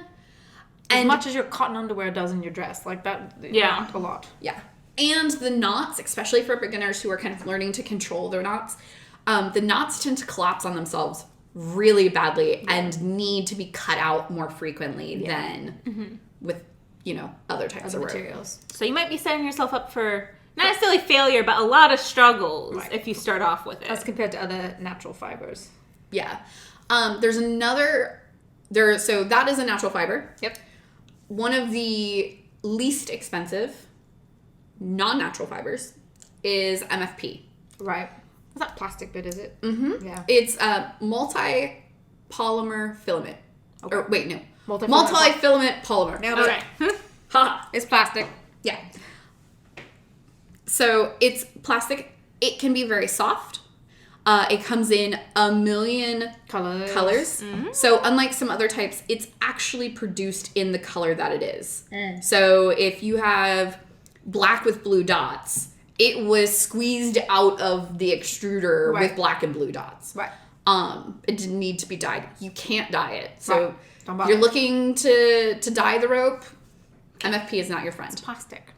As much as your cotton underwear does in your dress. Like that. Yeah. Not a lot. Yeah. And the knots, especially for beginners who are kind of learning to control their knots, the knots tend to collapse on themselves really badly and need to be cut out more frequently than with, other types Other of rope. materials. So you might be setting yourself up for not necessarily failure, but a lot of struggles if you start off with it. As compared to other natural fibers. Yeah. There's another, so that is a natural fiber. Yep. One of the least expensive non-natural fibers is MFP. Right. Is that plastic bit, is it? Mm-hmm. Yeah. It's a multi-polymer filament. Okay. Or wait, no. Multi-filament. Multi-filament polymer. Nailed Okay. it. Ha! It's plastic. Yeah. So it's plastic. It can be very soft. It comes in a million colors. So unlike some other types, it's actually produced in the color that it is. So if you have black with blue dots, it was squeezed out of the extruder with black and blue dots. Right. It didn't need to be dyed. You can't dye it. So Right. Don't bother. you're looking to dye the rope, MFP is not your friend. Plastic.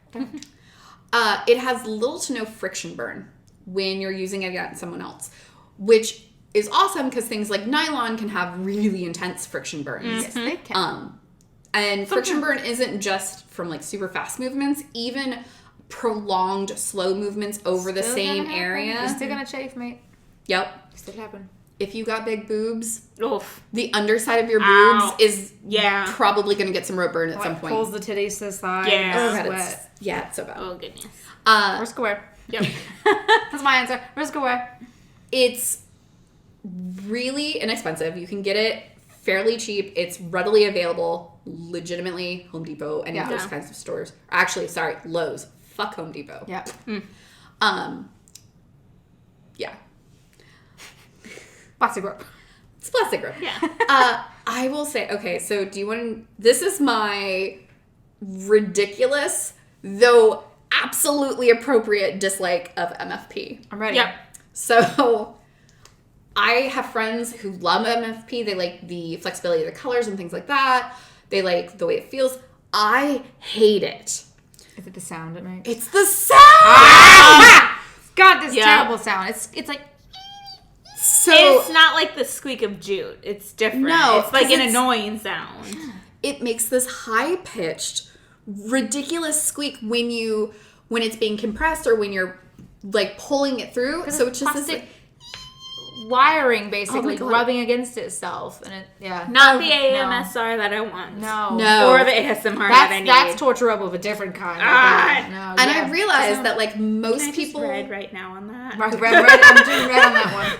It has little to no friction burn when you're using it against someone else, which is awesome because things like nylon can have really intense friction burns. Yes, they can. And friction burn isn't just from like super fast movements, even prolonged slow movements over the Still same gonna happen. area. You're still gonna chafe, mate. Yep. Still happen. If you got big boobs, Oof. the underside of your Ow. boobs is Yeah. probably going to get some rope burn at some point. Pulls the titties to the side. Yeah. Oh, Sweat. God, it's so bad. Oh, goodness. We're square. Yep. That's my answer. We're square. It's really inexpensive. You can get it fairly cheap. It's readily available. Legitimately, Home Depot, any of those Yeah. kinds of stores. Actually, sorry, Lowe's. Fuck Home Depot. Yeah. Yeah. Plastic rope. It's plastic rope. Yeah. I will say, okay, so do you want to, this is my ridiculous, though absolutely appropriate dislike of MFP. I'm ready. Yep. So I have friends who love MFP. They like the flexibility of the colors and things like that. They like the way it feels. I hate it. Is it the sound at night? It's the sound! It's got this Yeah. terrible sound. It's like So It's not like the squeak of jute. It's different. No, It's like 'cause an it's- annoying sound. it makes this high-pitched, ridiculous squeak when it's being compressed or when you're like pulling it through. So it's just this, plastic wiring basically God. rubbing against itself, and it Not Oh, the AMSR that I want. no No. Or the ASMR that I need. that's torture rope of a different kind. Ah. No, and yeah. I realized that like Can most I just people, red right now on that? Red, I'm doing red on that one.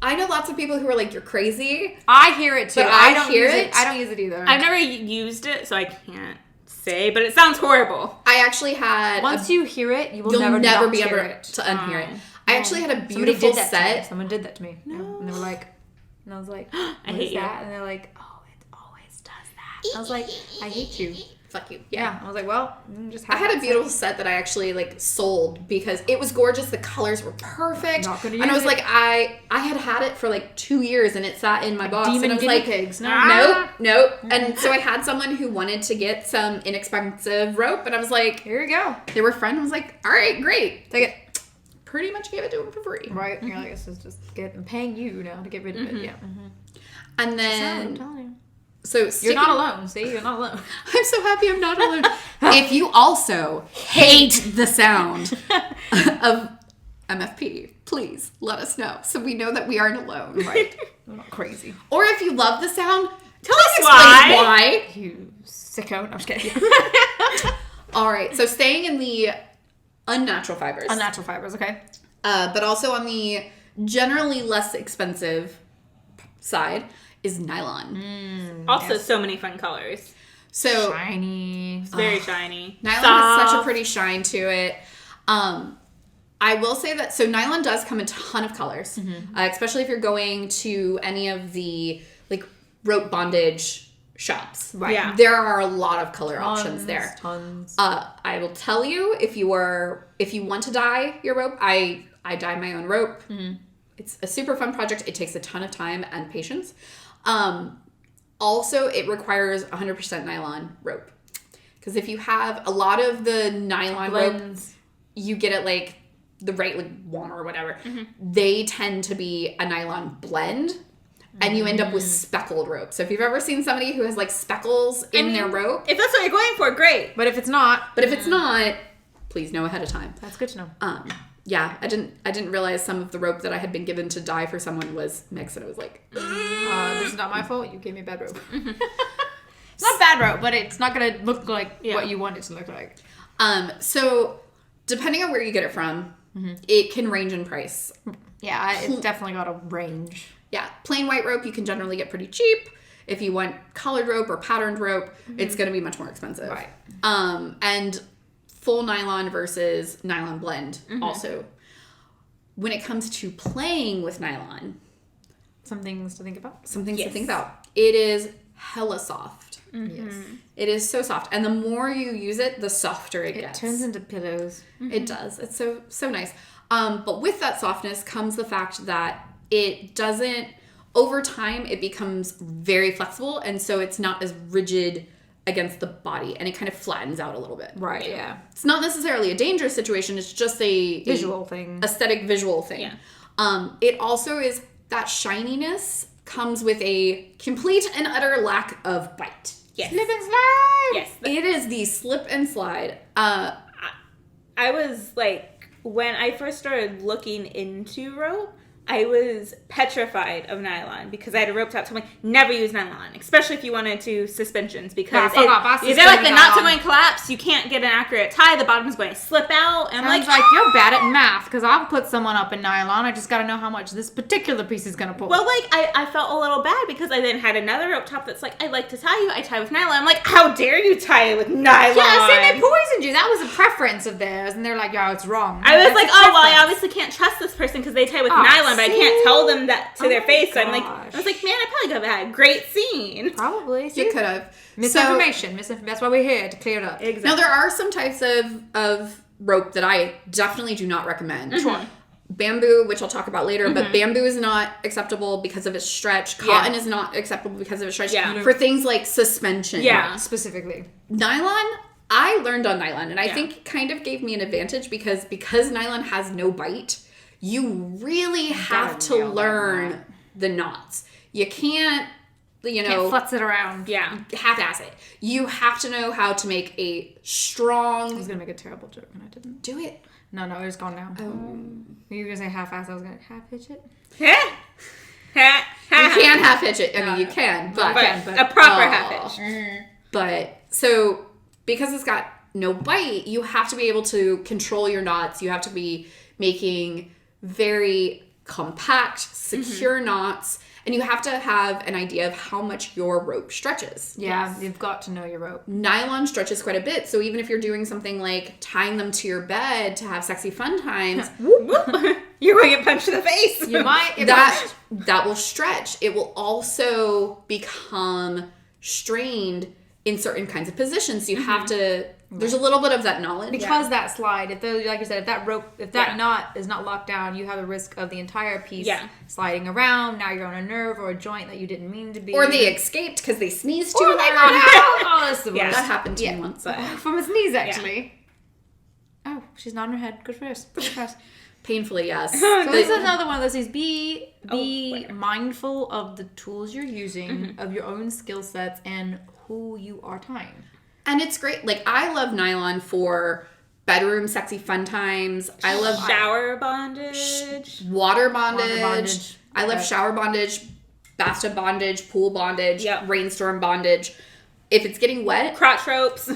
I know lots of people who are like, "You're crazy." I hear it too. But I I don't hear use it. I don't use it either. I've never used it, so I can't say, but it sounds horrible. I actually had Once you hear it, you will you'll never not be able hear it. to unhear it. I actually had a Somebody beautiful did that to me. set. Someone did that to me. No. And they were like, and I was like, what hate is you. that? And they're like, oh, it always does that. I was like, I hate you. fuck you. Yeah. I was like, well, just I have had a that beautiful sex. set that I actually like sold because it was gorgeous. The colors were perfect. Not gonna And I use was it. like, I had it for like 2 years and it sat in my box. Demon and I was guinea like, pigs. No. nope. And so I had someone who wanted to get some inexpensive rope, and I was like, Here you go. they were friends. I was like, all right, great. Take it. Pretty much gave it to him for free. Right. You're like, this is just I'm paying you now to get rid of it. Yeah. And I'm then, telling you. so You're not alone. See, you're not alone. I'm so happy I'm not alone. If you also hate the sound of MFP, please let us know so we know that we aren't alone. Right. I'm not crazy. Or if you love the sound, Tell us explain why. You sicko. I'm just kidding. All right, so staying in the unnatural fibers. Unnatural fibers, okay. But also on the generally less expensive side is nylon. Also, so many fun colors. So Shiny. It's very shiny. nylon Soft. has such a pretty shine to it. I will say that, so nylon does come in a ton of colors, especially if you're going to any of the like rope bondage shops. Right. Yeah. There are a lot of color options there. Tons. I will tell you, if you want to dye your rope, I dye my own rope. It's a super fun project. It takes a ton of time and patience. Also, it requires 100% nylon rope. Because if you have a lot of the nylon rope, Blends. you get it like the right like one or whatever. They tend to be a nylon blend. And you end up with speckled rope. So if you've ever seen somebody who has like speckles in their rope, If that's what you're going for, great. But if it's not, but if it's not, please know ahead of time. that's good to know. Yeah, I didn't realize some of the rope that I had been given to dye for someone was mixed, and I was like, This is not my fault. You gave me bad rope. It's not bad rope, but it's not going to look like what you want it to look like. so depending on where you get it from, it can range in price. Yeah, it's definitely got a range. Yeah, plain white rope you can generally get pretty cheap. If you want colored rope or patterned rope, it's going to be much more expensive. Right. And full nylon versus nylon blend also. When it comes to playing with nylon, Some things to think about. some things to think about. It is hella soft. Yes. It is so soft. And the more you use it, the softer it It gets. turns into pillows. It does. It's so nice. But with that softness comes the fact that it doesn't, over time, it becomes very flexible. And so it's not as rigid against the body. And it kind of flattens out a little bit. Right, yeah. It's not necessarily a dangerous situation. It's just a Visual thing. aesthetic visual thing. Yeah. It also is that shininess comes with a complete and utter lack of bite. Yes. Slip and slide! Yes. It is the slip and slide. I was like, when I first started looking into rope, I was petrified of nylon because I had a rope top. So I'm like, never use nylon, especially if you wanted to suspensions because fuck off, I they're like the suspended knots are nylon. going to collapse. You can't get an accurate tie. The bottom is going to slip out. And I'm Sounds like, like you're bad at math because I'll put someone up in nylon. I just got to know how much this particular piece is going to pull. well, like I felt a little bad because I then had another rope top that's like, I like to tie you. I tie with nylon. I'm like, how dare you tie it with nylon? yeah, say they poisoned you. That was a preference of theirs. And they're like, yo, it's wrong. I was That's like, a oh, well, I preference. obviously can't trust this person because they tie with Oh, nylon, but I can't tell them that to Oh their my face. So I'm like, gosh. I was like, man, I probably could have had a great scene. Probably. You could have. Misinformation. That's why we're here, to clear it up. Exactly. Now, there are some types of rope that I definitely do not recommend. Sure. Bamboo, which I'll talk about later, but bamboo is not acceptable because of its stretch. Cotton Yeah. is not acceptable because of its stretch. Yeah. For things like suspension. Yeah. Specifically. Nylon, I learned on nylon, and I Yeah. think kind of gave me an advantage because nylon has no bite, you really have gotta to nail that learn knot. the knots. You can't, Can't futz it around. Yeah. half-ass it. You have to know how to make a I strong... was going to make a terrible joke and I didn't. Do it. No, it's gone now. You were going to say half-ass. I was going to half-hitch it. You can half-hitch it. I mean, you can, but... But a proper Oh. half hitch. But, so, because it's got no bite, you have to be able to control your knots. You have to be making very compact, secure knots, and you have to have an idea of how much your rope stretches. Yeah, you've got to know your rope. Nylon stretches quite a bit, so even if you're doing something like tying them to your bed to have sexy fun times, You're going to get punched in the face. You might get that will stretch. It will also become strained in certain kinds of positions. You have to, there's a little bit of that knowledge. Because that slide, if those, like you said, if that rope, if that knot is not locked down, you have a risk of the entire piece sliding around. Now you're on a nerve or a joint that you didn't mean to be. Or they escaped because they sneezed too Or hard. they got out. Oh, that's the worst. That happened to me once. But From a sneeze, actually. Oh, she's nodding her head. Good for us. Good for us. painfully, yes. So this is another one of those things. Be mindful of the tools you're using, of your own skill sets, and who you are tying. And it's great. Like, I love nylon for bedroom sexy fun times. I love shower bondage. Water bondage. I love shower bondage, bathtub bondage, pool bondage, rainstorm bondage. If it's getting wet, Crotch ropes.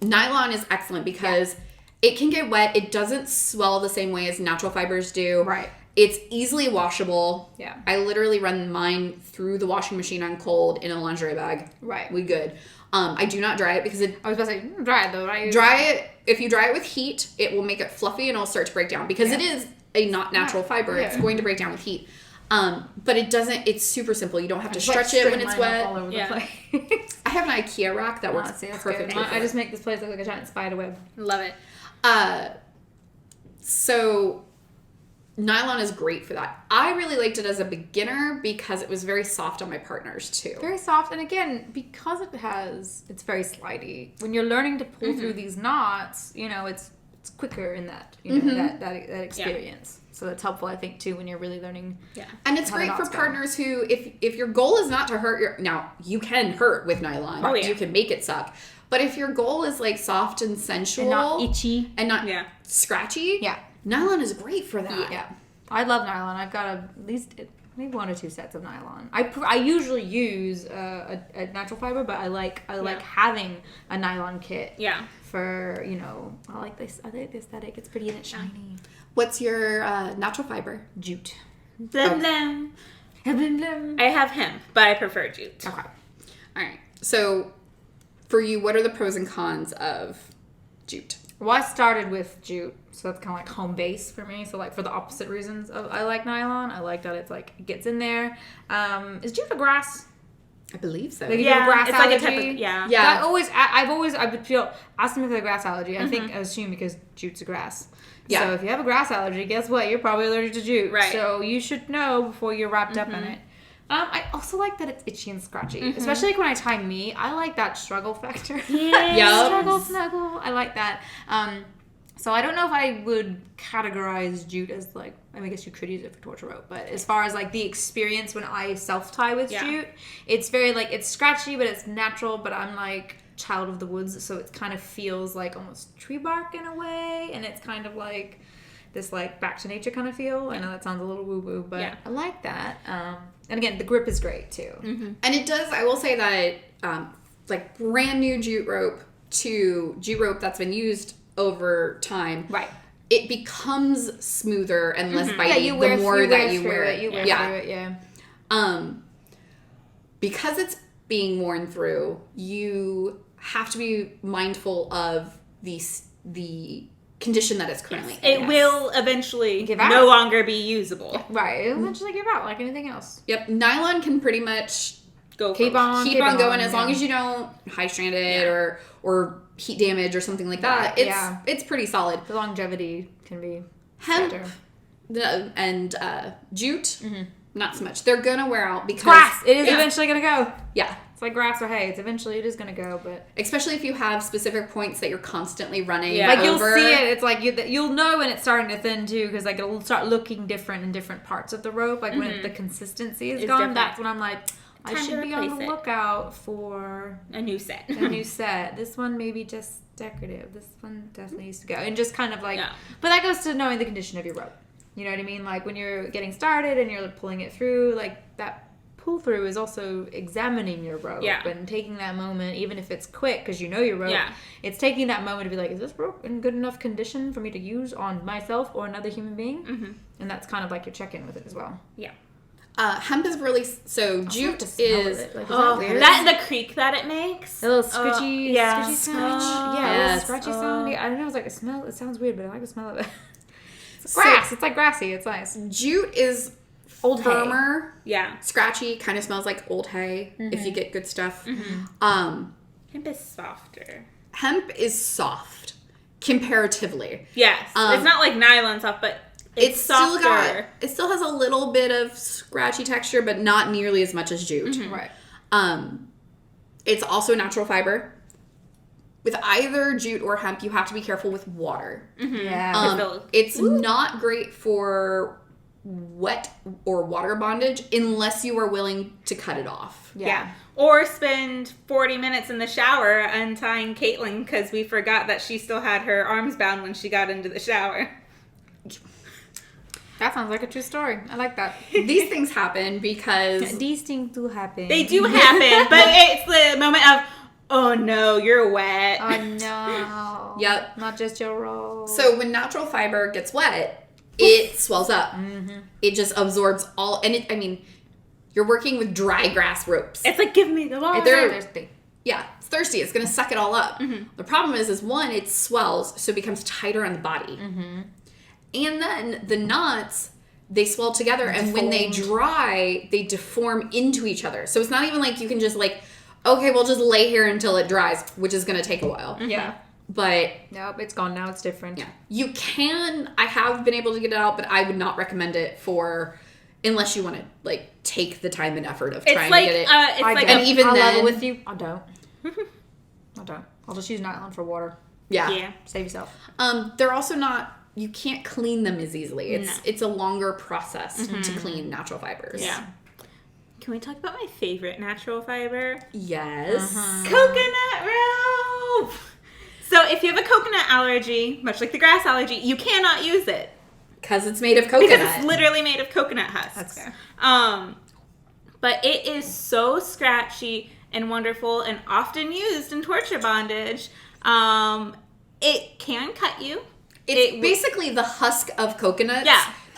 Nylon is excellent because it can get wet. It doesn't swell the same way as natural fibers do. Right. It's easily washable. Yeah. I literally run mine through the washing machine on cold in a lingerie bag. Right. We good. I do not dry it because I was about to say, dry it though, right? Dry it. If you dry it with heat, it will make it fluffy and it'll start to break down because it is a not natural fiber. It's going to break down with heat. But it doesn't, it's super simple. You don't have to stretch it when it's wet. All over the place. I have an IKEA rack that works perfectly. I just make this place look like a giant spider web. Love it. So nylon is great for that. I really liked it as a beginner because it was very soft on my partners too. Very soft, and again, because it's very slidey. When you're learning to pull through these knots, it's quicker in that, that experience. So that's helpful, I think, too, when you're really learning. Yeah. And it's great for partners who, if your goal is not to hurt now, you can hurt with nylon. Oh, yeah. You can make it suck. But if your goal is like soft and sensual. And not itchy. And not scratchy. Yeah. Nylon is great for that. Yeah. I love nylon. I've got at least maybe 1 or 2 sets of nylon. I usually use a natural fiber, but I like having a nylon kit. Yeah. For, I like this. I like the aesthetic. It's pretty and it's shiny. What's your natural fiber? Jute. Blim blim. Blim blim. I have hemp, but I prefer jute. Okay. All right. So, for you, what are the pros and cons of jute? Well, I started with jute, so that's kind of like home base for me. So, like, for the opposite reasons I like nylon. I like that it's like, it gets in there. Is jute a grass? I believe so. Like, you have a grass it's allergy? like a type of, I would feel, ask them if they have a grass allergy. I think, I assume because jute's a grass. Yeah. So if you have a grass allergy, guess what? You're probably allergic to jute. Right. So you should know before you're wrapped up in it. I also like that it's itchy and scratchy. Especially like when I tie me. I like that struggle factor. Yeah. Struggle, snuggle. I like that. So I don't know if I would categorize jute as like, I guess you could use it for torture rope, but as far as like the experience when I self-tie with jute, it's very like, it's scratchy, but it's natural, but I'm like child of the woods, so it kind of feels like almost tree bark in a way, and it's kind of like this like back to nature kind of feel. I know that sounds a little woo-woo, but I like that. And again, the grip is great too. And it does, I will say that like brand new jute rope to jute rope that's been used over time, right? It becomes smoother and less bitey the more that you wear it. You wear through it, because it's being worn through, you have to be mindful of the condition that it's currently in. It will eventually no longer be usable. Right. It'll eventually give out like anything else. Yep. Nylon can pretty much keep on going as long as you don't high strand it or heat damage or something like that. It's pretty solid. The longevity can be hemp and jute. Not so much. They're gonna wear out because grass. It is eventually gonna go. Yeah. It's like grass or hay. It is gonna go, but especially if you have specific points that you're constantly running. Like you'll see it. It's like you'll know when it's starting to thin too, because like it'll start looking different in different parts of the rope. Like when the consistency is gone, different. That's when I'm like, I should be on the lookout for a new set. This one maybe just decorative. This one definitely needs to go, and just kind of like. But that goes to knowing the condition of your rope. You know what I mean? Like when you're getting started and you're pulling it through, like that pull through is also examining your rope and taking that moment, even if it's quick because you know your rope. It's taking that moment to be like, is this rope in good enough condition for me to use on myself or another human being? And that's kind of like your check-in with it as well. Hemp is really jute is that the creak that it makes, a little scritchy, scritchy sound. Yes. Scratchy sound. I don't know. It's like a smell. It sounds weird, but I like the smell of it. It's grass. It's like grassy. It's nice. Jute is old firmer. Hay. Scratchy. Kind of smells like old hay if you get good stuff. Hemp is softer. Hemp is soft comparatively. Yes. It's not like nylon soft, but it's softer. It still has a little bit of scratchy texture, but not nearly as much as jute. Right. It's also natural fiber. With either jute or hemp, you have to be careful with water. Yeah. It's not great for wet or water bondage unless you are willing to cut it off. Yeah. Or spend 40 minutes in the shower untying Kaitlyn because we forgot that she still had her arms bound when she got into the shower. That sounds like a true story. I like that. These things happen because... These things do happen. They do happen, but it's the moment of, oh no, you're wet. Oh no. Yep. Not just your roll. So when natural fiber gets wet, it swells up. It just absorbs all... And you're working with dry grass ropes. It's like, give me the water. They're thirsty. Yeah, it's thirsty. It's going to suck it all up. The problem is one, it swells, so it becomes tighter on the body. And then the knots, they swell together, and when they dry, they deform into each other. So it's not even like you can just like, okay, we'll just lay here until it dries, which is going to take a while. Yeah. But... Nope, it's gone now. It's different. Yeah. You can... I have been able to get it out, but I would not recommend it for... Unless you want to, like, take the time and effort of trying to get it. And even I'll then... level with you. I don't. I'll just use nylon for water. Yeah. Save yourself. They're also not... You can't clean them as easily. No. It's a longer process to clean natural fibers. Yeah. Can we talk about my favorite natural fiber? Yes. Coconut rope! So if you have a coconut allergy, much like the grass allergy, you cannot use it. Because it's made of coconut. Because it's literally made of coconut husks. That's fair. But it is so scratchy and wonderful and often used in torture bondage. It can cut you. It's basically the husk of coconuts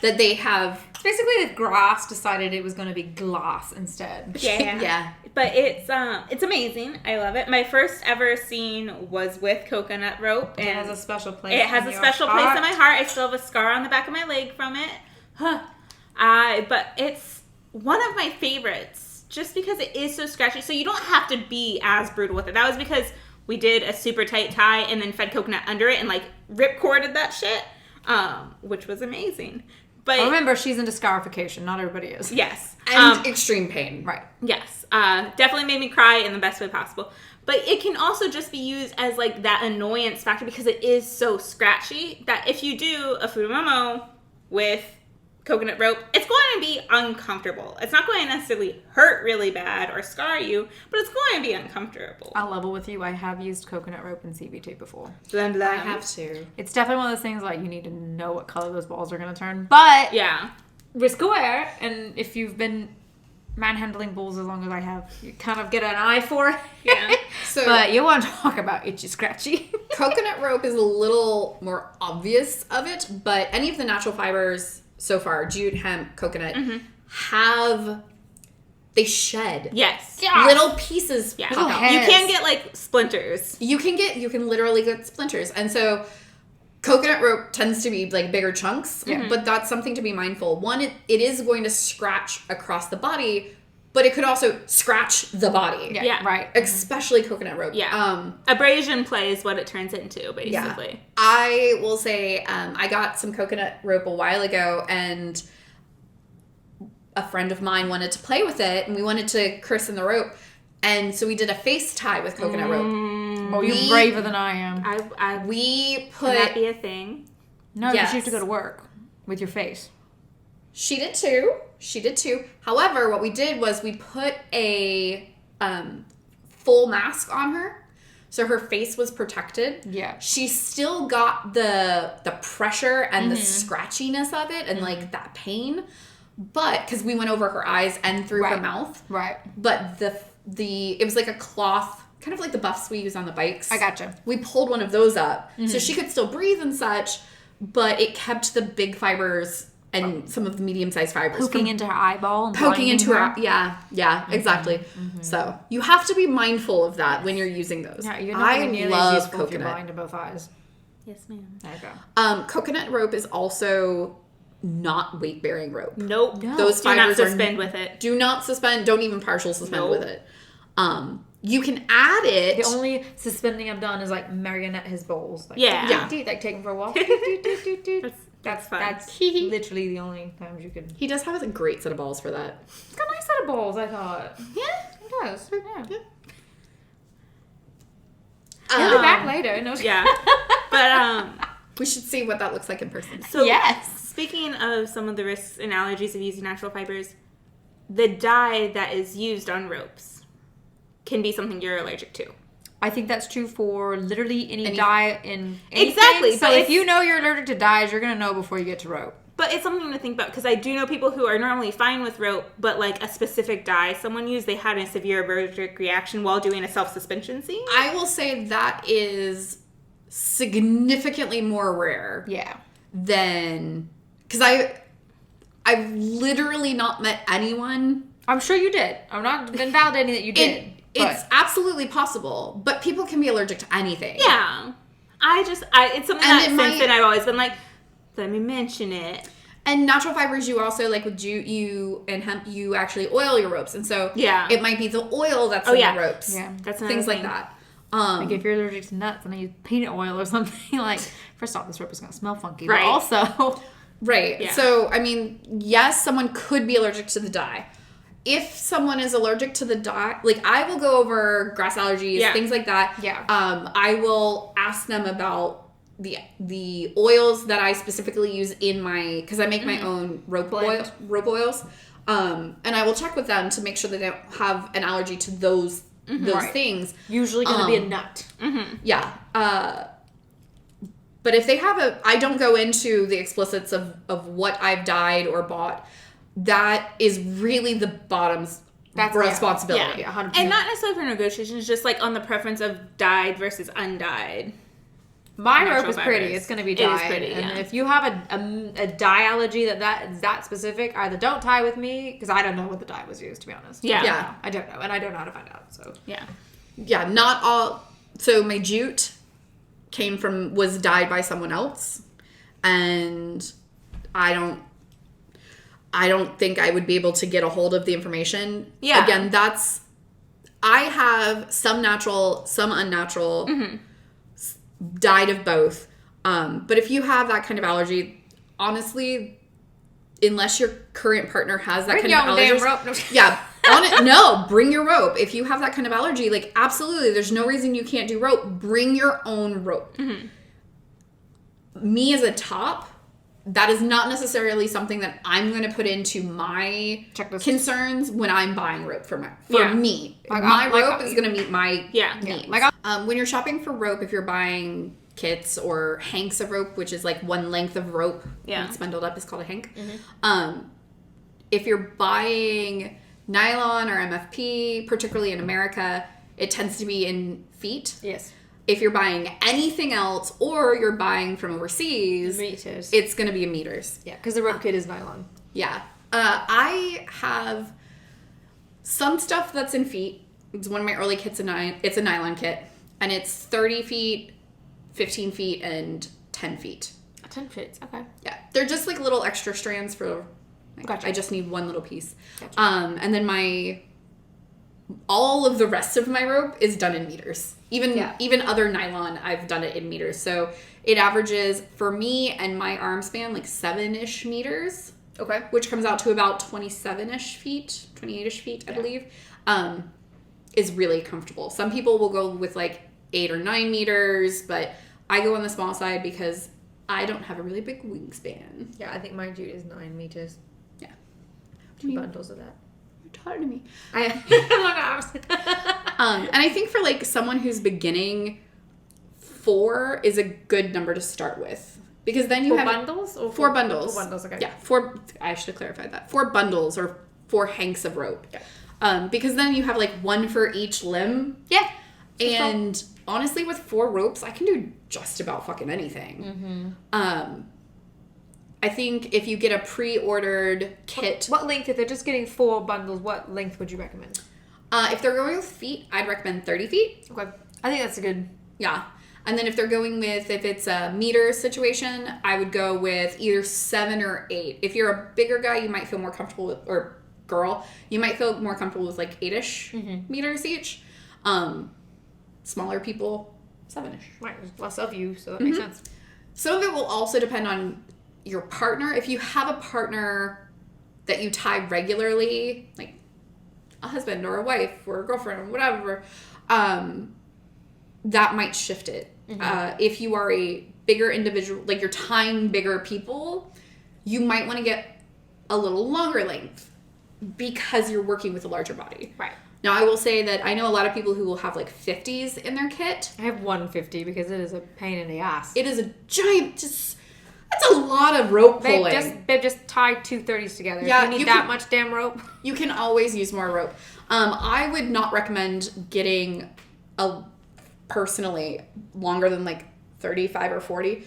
that they have. It's basically the grass decided it was going to be glass instead. Yeah. Yeah. But it's amazing. I love it. My first ever scene was with coconut rope. And It has a special place. It has in a your special place heart. in my heart. I still have a scar on the back of my leg from it. But it's one of my favorites just because it is so scratchy. So you don't have to be as brutal with it. That was because we did a super tight tie and then fed coconut under it and like rip corded that shit, which was amazing. But remember, she's into scarification. Not everybody is. yes. And extreme pain. Right. Yes. Definitely made me cry in the best way possible. But it can also just be used as like that annoyance factor because it is so scratchy that if you do a futomomo with coconut rope, it's going to be uncomfortable. It's not going to necessarily hurt really bad or scar you, but it's going to be uncomfortable. I'll level with you. I have used coconut rope and CBT before. Blam, I have to. It's definitely one of those things like you need to know what color those balls are going to turn. But Yeah. risk aware, and if you've been manhandling balls as long as I have, you kind of get an eye for it. Yeah. So But you want to talk about itchy scratchy. coconut rope is a little more obvious of it, but any of the natural fibers so far, jute, hemp, coconut, they shed. Yes. Little pieces Yeah. pop Little out. hairs. You can get like splinters. You can literally get splinters. And so coconut rope tends to be like bigger chunks, but that's something to be mindful. One, it is going to scratch across the body, but it could also scratch the body. Yeah. Right. Especially coconut rope. Yeah. Abrasion play is what it turns into, basically. Yeah. I will say I got some coconut rope a while ago, and a friend of mine wanted to play with it, and we wanted to christen the rope. And so we did a face tie with coconut rope. Oh, you're braver than I am. We Could put... that be a thing? No, because Yes. you have to go to work with your face. She did too. However, what we did was we put a full mask on her, so her face was protected. Yeah. She still got the pressure and the scratchiness of it and like that pain, but because we went over her eyes and through her mouth. Right. But it was like a cloth, kind of like the buffs we use on the bikes. I gotcha. We pulled one of those up so she could still breathe and such, but it kept the big fibers and some of the medium-sized fibers Poking into her eyeball. And poking into blinding her. Yeah, exactly. So you have to be mindful of that when you're using those. Yeah, you're not I nearly as love useful if you're coconut. blind to both eyes. Yes, ma'am. There you go. Coconut rope is also not weight-bearing rope. Nope. Those Do not fibers are suspend with it. Do not suspend. Don't even partial suspend Nope. with it. you can add it. The only suspending I've done is like marionette his balls. Like, Yeah. like take him for a walk. That's fun. That's literally the only times you could. He does have a great set of balls for that. It's got a nice set of balls, I thought. Yeah. It does. Yeah. Yeah. Be back later. No. Yeah. But We should see what that looks like in person. so Yes. speaking of some of the risks and allergies of using natural fibers, the dye that is used on ropes can be something you're allergic to. I think that's true for literally any dye in anything. Exactly, So but if you know you're allergic to dyes, you're gonna know before you get to rope. But it's something to think about because I do know people who are normally fine with rope, but like a specific dye someone used, they had a severe allergic reaction while doing a self-suspension scene. I will say that is significantly more rare Yeah. than because I've literally not met anyone. I'm sure you did. I'm not invalidating that you did. It's absolutely possible, but people can be allergic to anything. Yeah. It's something And that it since might- then I've always been like, let me mention it. And natural fibers, you also like with jute, you and hemp, you actually oil your ropes, and so Yeah. it might be the oil that's in the ropes. Yeah. That's another Things like thing. that. Like if you're allergic to nuts and I use peanut oil or something, like first off, this rope is gonna smell funky. Right. But also, Right. Yeah. So, I mean, yes, someone could be allergic to the dye. If someone is allergic to the dye, like I will go over grass allergies, Yeah. things like that. Yeah. I will ask them about the oils that I specifically use in my, because I make my own rope Blend. oils. And I will check with them to make sure they don't have an allergy to those Right. things. usually gonna be a nut. Yeah. But if they have I don't go into the explicits of what I've dyed or bought. That is really the bottom's responsibility. Yeah, 100%. And not necessarily for negotiations, just like on the preference of dyed versus undyed. My Natural rope is pretty. fibers. It's going to be It is dyed. pretty, And yeah. if you have a dye allergy that is that specific, either don't tie with me, because I don't know what the dye was used, to be honest. Yeah. Yeah. I don't know. And I don't know how to find out. So Yeah. Yeah, not all. So my jute was dyed by someone else, and I don't think I would be able to get a hold of the information. Yeah. Again, I have some natural, some unnatural, dyed of both. But if you have that kind of allergy, honestly, unless your current partner has that bring kind of your own allergy, damn rope. No. yeah, no, bring your rope. If you have that kind of allergy, like absolutely, there's no reason you can't do rope. Bring your own rope. Me as a top, that is not necessarily something that I'm going to put into my Checklist. concerns when I'm buying rope for Yeah. me. Like, my like, rope is going to meet my Yeah. needs. Like, When you're shopping for rope, if you're buying kits or hanks of rope, which is like one length of rope, Yeah. it's bundled up, is called a hank. If you're buying nylon or MFP, particularly in America, it tends to be in feet. Yes. If you're buying anything else or you're buying from overseas, Meters. it's going to be in meters. Yeah, because the rope kit is nylon. Yeah. I have some stuff that's in feet. It's one of my early kits. It's a nylon kit. And it's 30 feet, 15 feet, and 10 feet. 10 fits. Okay. Yeah. They're just like little extra strands for... Like, Gotcha. I just need one little piece. Gotcha. And then all of the rest of my rope is done in meters. Even other nylon, I've done it in meters. So it averages for me and my arm span like 7-ish meters. Okay. Which comes out to about 27-ish feet, 28-ish feet, I believe. Is really comfortable. Some people will go with like 8 or 9 meters, but I go on the small side because I don't have a really big wingspan. Yeah, I think my jute is 9 meters. Yeah. 2 bundles of that. You're taller than me. I have long arms. And I think for like someone who's beginning, 4 is a good number to start with. Because then you have bundles? Or 4 bundles. 4 bundles, okay. Yeah, 4, I should have clarified that. 4 bundles or 4 hanks of rope. Yeah. Because then you have like 1 for each limb. Yeah. And honestly, with 4 ropes, I can do just about fucking anything. I think if you get a pre-ordered kit... What length, if they're just getting 4 bundles, what length would you recommend? if they're going with feet, I'd recommend 30 feet. Okay. I think that's a good... Yeah. And then if they're going with, if it's a meter situation, I would go with either 7 or 8. If you're a bigger guy, you might feel more comfortable with, or girl, you might feel more comfortable with like 8-ish meters each. Smaller people, 7-ish. Right, there's less of you, so that makes sense. Some of it will also depend on your partner. If you have a partner that you tie regularly, like a husband or a wife or a girlfriend or whatever, that might shift it. If you are a bigger individual, like you're tying bigger people, you might want to get a little longer length because you're working with a larger body. Right. Now, I will say that I know a lot of people who will have like 50s in their kit. I have 150 because it is a pain in the ass. It is a giant, that's a lot of rope pulling. Babe, just tie 2 30s together. Yeah, if you need that much damn rope. You can always use more rope. I would not recommend getting personally longer than like 35 or 40.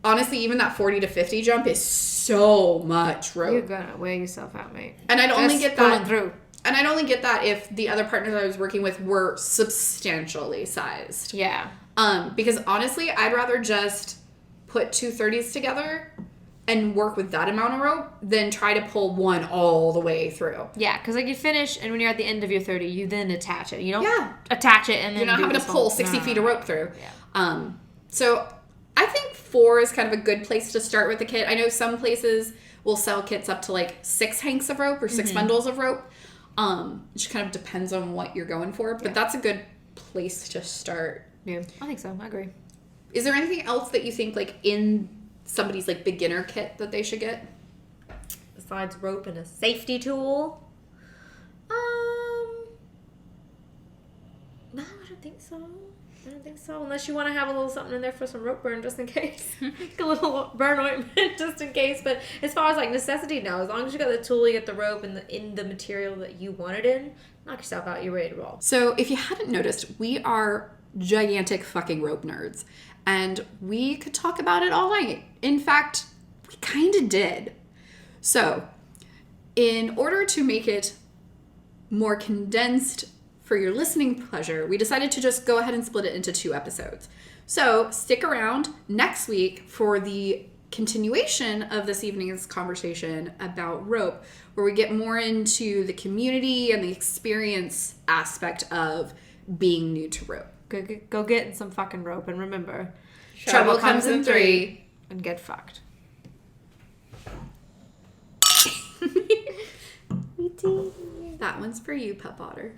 Honestly, even that 40 to 50 jump is so much rope. You're gonna wear yourself out, mate. And I'd only get that through. And I'd only get that if the other partners I was working with were substantially sized. Yeah. Because honestly, I'd rather just put 2 30s together and work with that amount of rope than try to pull one all the way through. Yeah, because like you finish, and when you're at the end of your 30, you then attach it. You don't attach it and then you're not having to pull 60 feet of rope through. Yeah. So I think 4 is kind of a good place to start with the kit. I know some places will sell kits up to like 6 hanks of rope or 6 bundles of rope. It just kind of depends on what you're going for, but that's a good place to start. Yeah, I think so. I agree. Is there anything else that you think like in somebody's like beginner kit that they should get? Besides rope and a safety tool? No, I don't think so. Unless you want to have a little something in there for some rope burn just in case. Like a little burn ointment just in case. But as far as like necessity, no. As long as you got the tool, you get the rope and in the material that you want it in, knock yourself out, you're ready to roll. So if you hadn't noticed, we are gigantic fucking rope nerds. And we could talk about it all night. In fact, we kind of did. So in order to make it more condensed for your listening pleasure, we decided to just go ahead and split it into 2 episodes. So stick around next week for the continuation of this evening's conversation about rope, where we get more into the community and the experience aspect of being new to rope. Go get some fucking rope, and remember, Trouble comes in 3. And get fucked. That one's for you, Pup Otter.